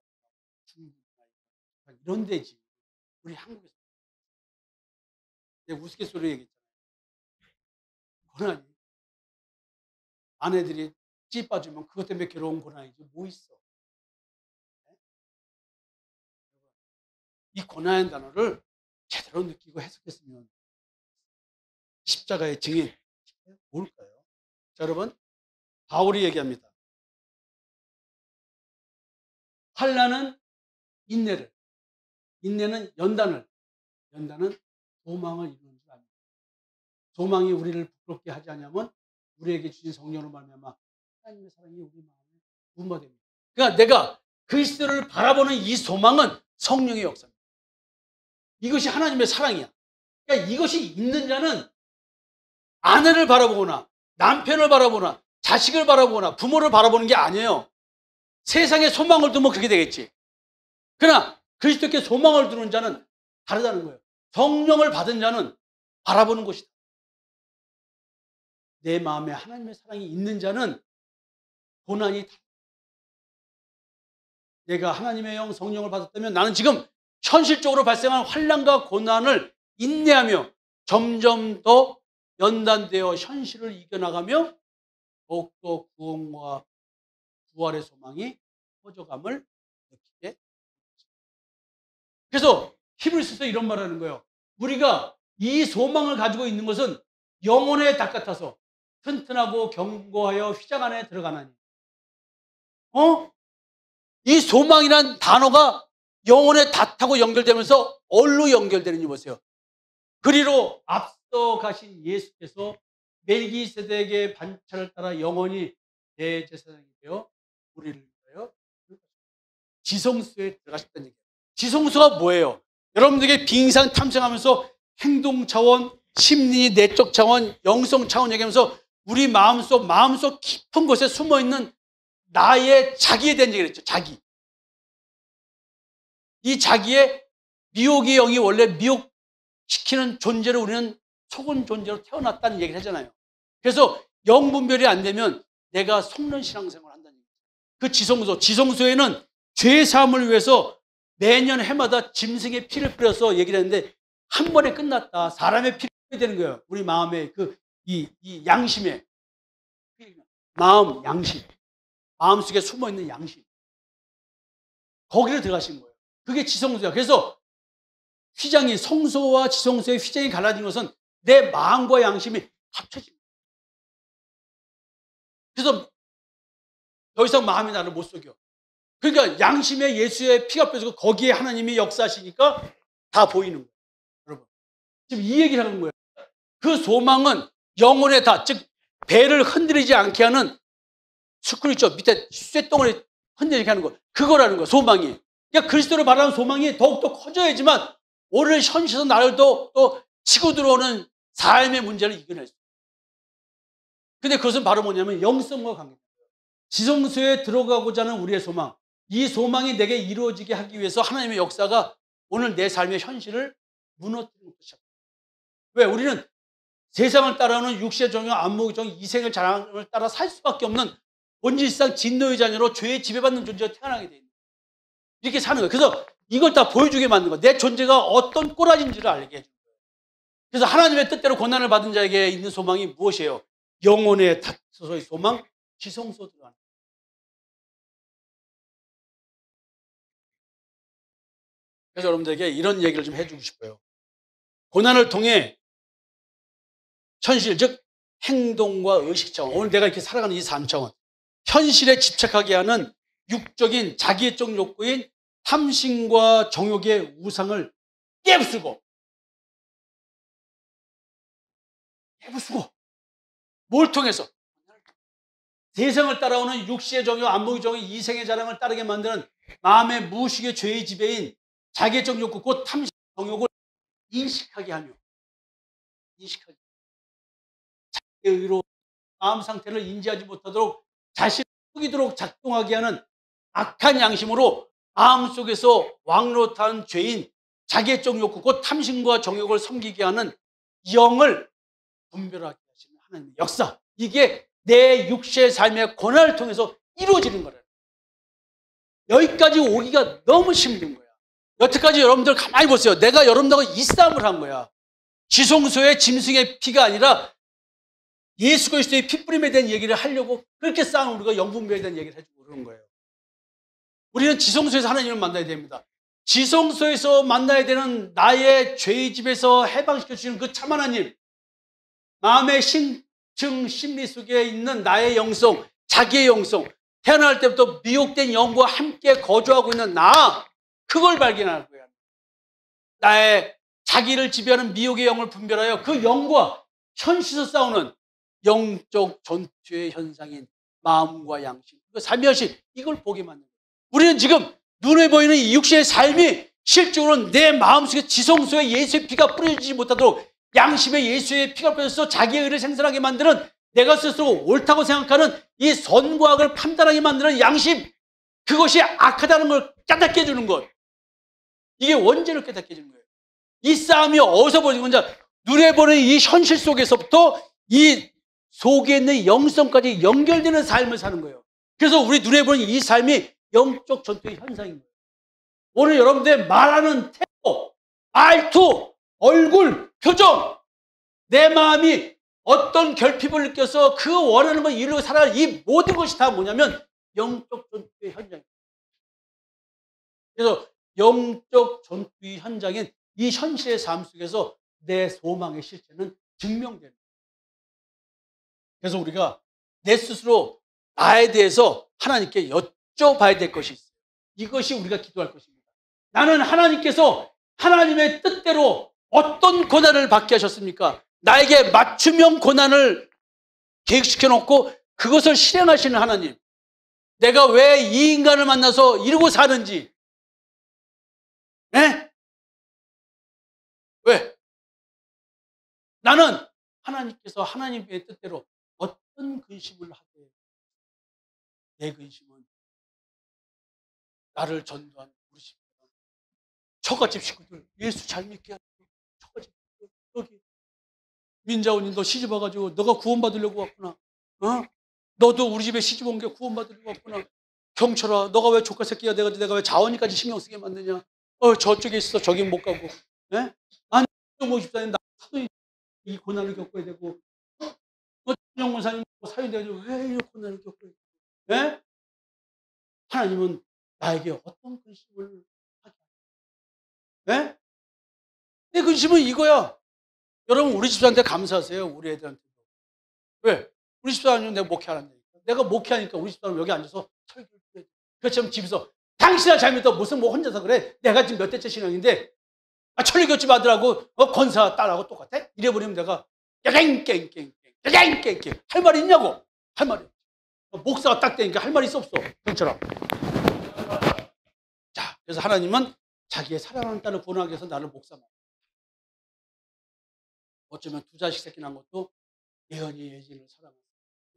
이런 데지. 우리 한국에서. 내가 우스갯소리로 얘기했잖아요. 고난이. 아내들이 찌 빠지면 그것 때문에 괴로운 고난이지 뭐 있어. 이 고난이라는 단어를 제대로 느끼고 해석했으면. 십자가의 증인 뭘까요? 자, 여러분, 바울이 얘기합니다. 환난은 인내를, 인내는 연단을, 연단은 소망을 이루는 줄 압니다. 소망이 우리를 부끄럽게 하지 않으면 우리에게 주신 성령으로 말미암아 하나님의 사랑이 우리 마음에 부음받습니다. 그러니까 내가 그리스도를 바라보는 이 소망은 성령의 역사입니다. 이것이 하나님의 사랑이야. 그러니까 이것이 있는 자는 아내를 바라보거나 남편을 바라보거나 자식을 바라보거나 부모를 바라보는 게 아니에요. 세상에 소망을 두면 그렇게 되겠지. 그러나 그리스도께 소망을 두는 자는 다르다는 거예요. 성령을 받은 자는 바라보는 것이다. 내 마음에 하나님의 사랑이 있는 자는 고난이 내가 하나님의 영 성령을 받았다면 나는 지금 현실적으로 발생한 환난과 고난을 인내하며 점점 더 연단되어 현실을 이겨나가며 더욱더 구원과 부활의 소망이 퍼져감을 느끼게 됩니다. 그래서 히브리서에서 이런 말을 하는 거예요. 우리가 이 소망을 가지고 있는 것은 영혼의 닭 같아서 튼튼하고 견고하여 휘장 안에 들어가나니. 이 소망이란 단어가 영혼의 닭하고 연결되면서 얼로 연결되는지 보세요. 그리로 앞서 가신 예수께서 멜기세덱의 반차를 따라 영원히 대제사장이 되어 우리를 위하여 지성소에 들어가셨다는 얘기예요. 지성소가 뭐예요? 여러분들에게 빙상 탐색하면서 행동 차원, 심리, 내적 차원, 영성 차원 얘기하면서 우리 마음속 깊은 곳에 숨어있는 나의 자기에 대한 얘기를 했죠. 이 자기의 미혹의 영이 원래 미혹시키는 존재로 우리는 속은 존재로 태어났다는 얘기를 하잖아요. 그래서 영 분별이 안 되면 내가 속는 신앙생활을 한다는 얘기죠. 그 지성소에는 죄 사함을 위해서 매년 해마다 짐승의 피를 뿌려서 얘기를 했는데 한 번에 끝났다. 사람의 피를 뿌려야 되는 거예요. 우리 마음의 이 양심에. 양심. 마음속에 숨어있는 양심. 거기를 들어가신 거예요. 그게 지성소야. 그래서 휘장이, 성소와 지성소의 휘장이 갈라진 것은 내 마음과 양심이 합쳐진 거예요. 그래서 더 이상 마음이 나를 못 속여. 그러니까 양심에 예수의 피가 빼지고 거기에 하나님이 역사하시니까 다 보이는 거예요. 여러분, 지금 이 얘기를 하는 거예요. 그 소망은 영혼의 다, 즉 배를 흔들리지 않게 하는 스크류 있죠. 밑에 쇳덩어리 흔들리게 하는 거. 그거라는 거예요. 소망이. 그러니까 그리스도를 바라는 소망이 더욱더 커져야지만 오늘 현실에서 나를 또 치고 들어오는 삶의 문제를 이겨낼 수 있어요. 근데 그것은 바로 뭐냐면 영성과 관계돼요. 지성소에 들어가고자 하는 우리의 소망. 이 소망이 내게 이루어지게 하기 위해서 하나님의 역사가 오늘 내 삶의 현실을 무너뜨리는 것이죠. 왜? 우리는 세상을 따라오는 육신의 정욕, 안목의 정욕, 이생의 자랑을 따라 살 수밖에 없는 본질상 진노의 자녀로 죄에 지배받는 존재가 태어나게 돼 있는 거예요. 이렇게 사는 거예요. 그래서 이걸 다 보여주게 만든 거예요. 내 존재가 어떤 꼬라지인지를 알게 해주는 거예요. 그래서 하나님의 뜻대로 고난을 받은 자에게 있는 소망이 무엇이에요? 영혼의 다소의 소망, 지성소 들어가는 거예요. 그래서 여러분들에게 이런 얘기를 좀 해주고 싶어요. 고난을 통해 현실, 즉 행동과 의식 차원, 오늘 내가 이렇게 살아가는 이 삶 차원, 현실에 집착하게 하는 육적인 자기애적 욕구인 탐심과 정욕의 우상을 깨부수고 뭘 통해서? 세상을 따라오는 육시의 정욕, 안목의 정욕, 이생의 자랑을 따르게 만드는 마음의 무의식의 죄의 지배인 자기애적 욕구, 곧 탐심, 정욕을 인식하게 하며 자기의 의로 마음 상태를 인지하지 못하도록 자신을 속이도록 작동하게 하는 악한 양심으로 마음속에서 왕노릇한 죄인 자기애적 욕구, 곧 탐심과 정욕을 섬기게 하는 영을 분별하게 하시는 하나님의 역사. 이게 내 육체의 삶의 고난을 통해서 이루어지는 거예요. 여기까지 오기가 너무 힘든 거야. 여태까지 여러분들 가만히 보세요. 내가 여러분들하고 이 싸움을 한 거야. 지성소의 짐승의 피가 아니라 예수 그리스도의 피뿌림에 대한 얘기를 하려고 그렇게 싸우는 우리가 영분별에 대한 얘기를 해주고 그러는 거예요. 우리는 지성소에서 하나님을 만나야 됩니다. 지성소에서 만나야 되는 나의 죄의 집에서 해방시켜주시는 그 참 하나님, 마음의 심층 심리 속에 있는 나의 영성, 자기의 영성, 태어날 때부터 미혹된 영과 함께 거주하고 있는 나, 그걸 발견할 거야. 나의 자기를 지배하는 미혹의 영을 분별하여 그 영과 현실에서 싸우는 영적 전투의 현상인 마음과 양심, 그 삶의 현실, 이걸 보게 만든 거예요. 우리는 지금 눈에 보이는 이 육신의 삶이 실적으로 내 마음속에 지성소에 예수의 피가 뿌려지지 못하도록 양심에 예수의 피가 뿌려져서 자기의 의를 생산하게 만드는, 내가 스스로 옳다고 생각하는 이 선과 악을 판단하게 만드는 양심, 그것이 악하다는 걸 깨닫게 해주는 것. 이게 원죄를 깨닫게 해주는 거예요. 이 싸움이 어디서 벌어지는 건지, 눈에 보는 이 현실 속에서부터 이 속에 있는 영성까지 연결되는 삶을 사는 거예요. 그래서 우리 눈에 보는 이 삶이 영적 전투의 현상인 거예요. 오늘 여러분들 말하는 태도, 말투, 얼굴, 표정, 내 마음이 어떤 결핍을 느껴서 그 원하는 걸 이루고 살아가는 이 모든 것이 다 뭐냐면 영적 전투의 현장이에요. 그래서 영적 전투의 현장인 이 현실의 삶 속에서 내 소망의 실체는 증명되는 거예요. 그래서 우리가 내 스스로 나에 대해서 하나님께 여쭤봐야 될 것이 있어요. 이것이 우리가 기도할 것입니다. 나는 하나님께서 하나님의 뜻대로 어떤 고난을 받게 하셨습니까? 나에게 맞춤형 고난을 계획시켜 놓고 그것을 실행하시는 하나님. 내가 왜 이 인간을 만나서 이러고 사는지. 에? 왜? 나는 하나님께서 하나님의 뜻대로 어떤 근심을 하되 내 근심은 나를 전도한 우리 식구들, 처갓집 식구들 예수 잘 믿게 하고, 처갓집 식구들, 여기 민자원이 너 시집 와가지고 너가 구원받으려고 왔구나. 어? 너도 우리 집에 시집 온 게 구원받으려고 왔구나. 경철아, 너가 왜 조카 새끼야? 내가 왜 자원이까지 신경 쓰게 만드냐? 저쪽에 있어, 저긴 못 가고. 예? 아니, 54년 나도 이 고난을 겪어야 되고, 영문사님 사유돼가지고 왜 이 고난을 겪어야 되고? 예? 하나님은 나에게 어떤 근심을 하게 하냐? 네? 내 근심은 이거야. 여러분 우리 집사한테 감사하세요. 우리 애들한테도. 왜? 우리 집사 아니면 내가 목회하는데. 내가 목회하니까 우리 집사는 여기 앉아서 설교를 해. 그렇지만 집에서 당신아 잘못했다. 무슨 뭐 혼자서 그래? 내가 지금 몇 대째 신앙인데 천리교집 아들하고 권사 딸하고 똑같아? 이래버리면 내가 깽깽깽깽 할 말이 있냐고. 할 말이 없어. 목사가 딱 되니까 할 말이 있어 없어. 그처럼. 자, 그래서 하나님은 자기의 사랑하는 딸을 구원하기 위해서 나를 목사만. 어쩌면 두 자식 새끼 난 것도 예언이 예진을 사랑하고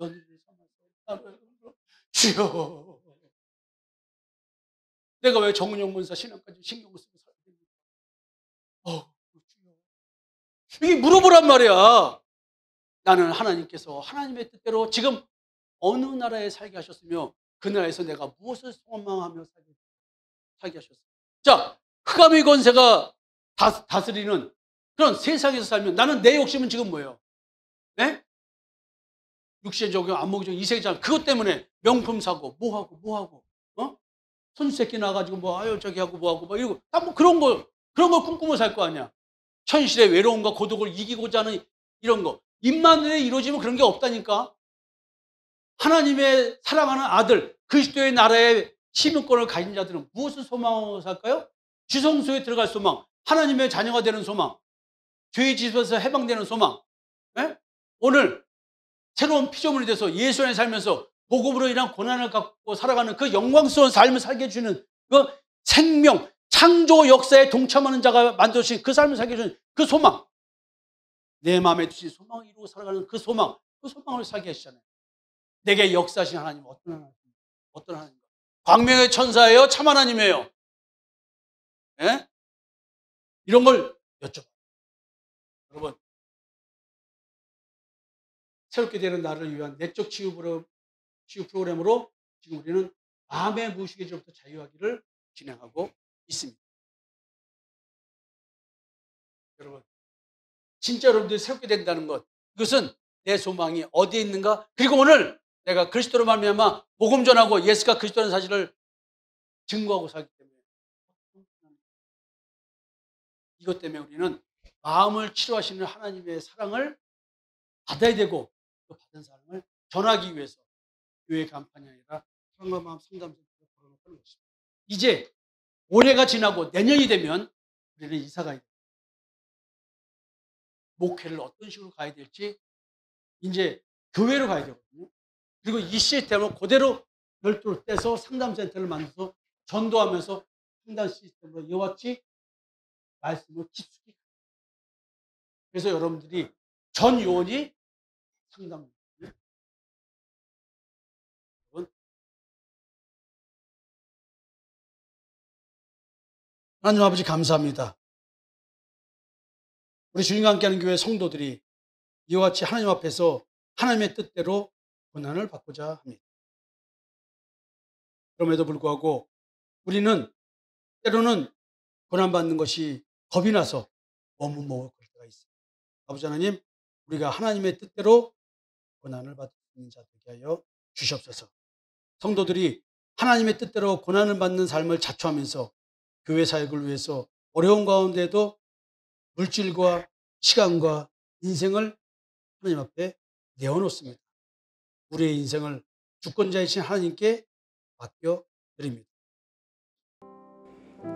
연희를 사랑하고 주여, 내가 왜 정은영 문사 신앙까지 신경을 쓰고 살아야 됩니까? 주여. 이게 물어보란 말이야. 나는 하나님께서 하나님의 뜻대로 지금 어느 나라에 살게 하셨으며 그 나라에서 내가 무엇을 소망하며 살게 하셨어요. 자, 흑암의 권세가 다스리는 그런 세상에서 살면 나는 내 욕심은 지금 뭐예요? 네? 육신의 적용, 안목의 적용, 이세계장 그것 때문에 명품 사고 뭐하고 손새끼 나가지고 저기 하고 뭐하고 이러고 다 그런 걸 꿈꾸며 살 거 아니야. 현실의 외로움과 고독을 이기고자 하는 이런 거. 입만에 이루어지면 그런 게 없다니까. 하나님의 사랑하는 아들 그리스도의 나라의 시민권을 가진 자들은 무엇을 소망하고 살까요? 지성소에 들어갈 소망, 하나님의 자녀가 되는 소망, 죄의 집에서 해방되는 소망. 네? 오늘 새로운 피조물이 돼서 예수 안에 살면서 복음으로 인한 고난을 갖고 살아가는 그 영광스러운 삶을 살게 해주는 그 생명, 창조 역사에 동참하는 자가 만들어주신 그 삶을 살게 해주는 그 소망, 내 마음에 두신 소망을 이루고 살아가는 그 소망을 살게 하시잖아요. 내게 역사하신 하나님 어떤 하나님? 광명의 천사예요? 참 하나님이에요? 예? 이런 걸 여쭤봐요. 여러분, 새롭게 되는 나를 위한 내적 치유 프로그램으로 지금 우리는 마음의 무의식에서부터 자유하기를 진행하고 있습니다. 여러분, 진짜 여러분들이 새롭게 된다는 것, 이것은 내 소망이 어디에 있는가? 그리고 오늘 내가 그리스도로 말미암아 복음 전하고 예수가 그리스도라는 사실을 증거하고 살기 때문에 이것 때문에 우리는 마음을 치료하시는 하나님의 사랑을 받아야 되고 또 받은 사랑을 전하기 위해서 교회 간판이 아니라 사랑과 마음 상담센터를 걸어놓는 것입니다. 이제 올해가 지나고 내년이 되면 우리는 이사 가야 됩니다. 목회를 어떤 식으로 가야 될지 이제 교회로 가야 되거든요. 그리고 이 시스템을 그대로 별도로 떼서 상담센터를 만들어서 전도하면서 상담 시스템으로 이와 같이 말씀을 깊숙이. 그래서 여러분들이 전 요원이 상담. 하나님 아버지 감사합니다. 우리 주님과 함께하는 교회 성도들이 이와 같이 하나님 앞에서 하나님의 뜻대로 고난을 받고자 합니다. 그럼에도 불구하고 우리는 때로는 고난받는 것이 겁이 나서 머뭇머뭇 할 때가 있습니다. 아버지 하나님, 우리가 하나님의 뜻대로 고난을 받는 자 되게 하여 주시옵소서. 성도들이 하나님의 뜻대로 고난을 받는 삶을 자초하면서 교회 사역을 위해서 어려운 가운데도 물질과 시간과 인생을 하나님 앞에 내어놓습니다. 우리의 인생을 주권자이신 하나님께 맡겨드립니다.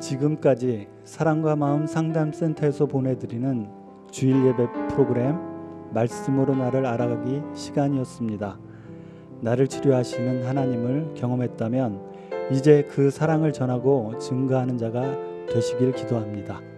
지금까지 사랑과 마음 상담센터에서 보내드리는 주일 예배 프로그램 말씀으로 나를 알아가기 시간이었습니다. 나를 치료하시는 하나님을 경험했다면 이제 그 사랑을 전하고 증거하는 자가 되시길 기도합니다.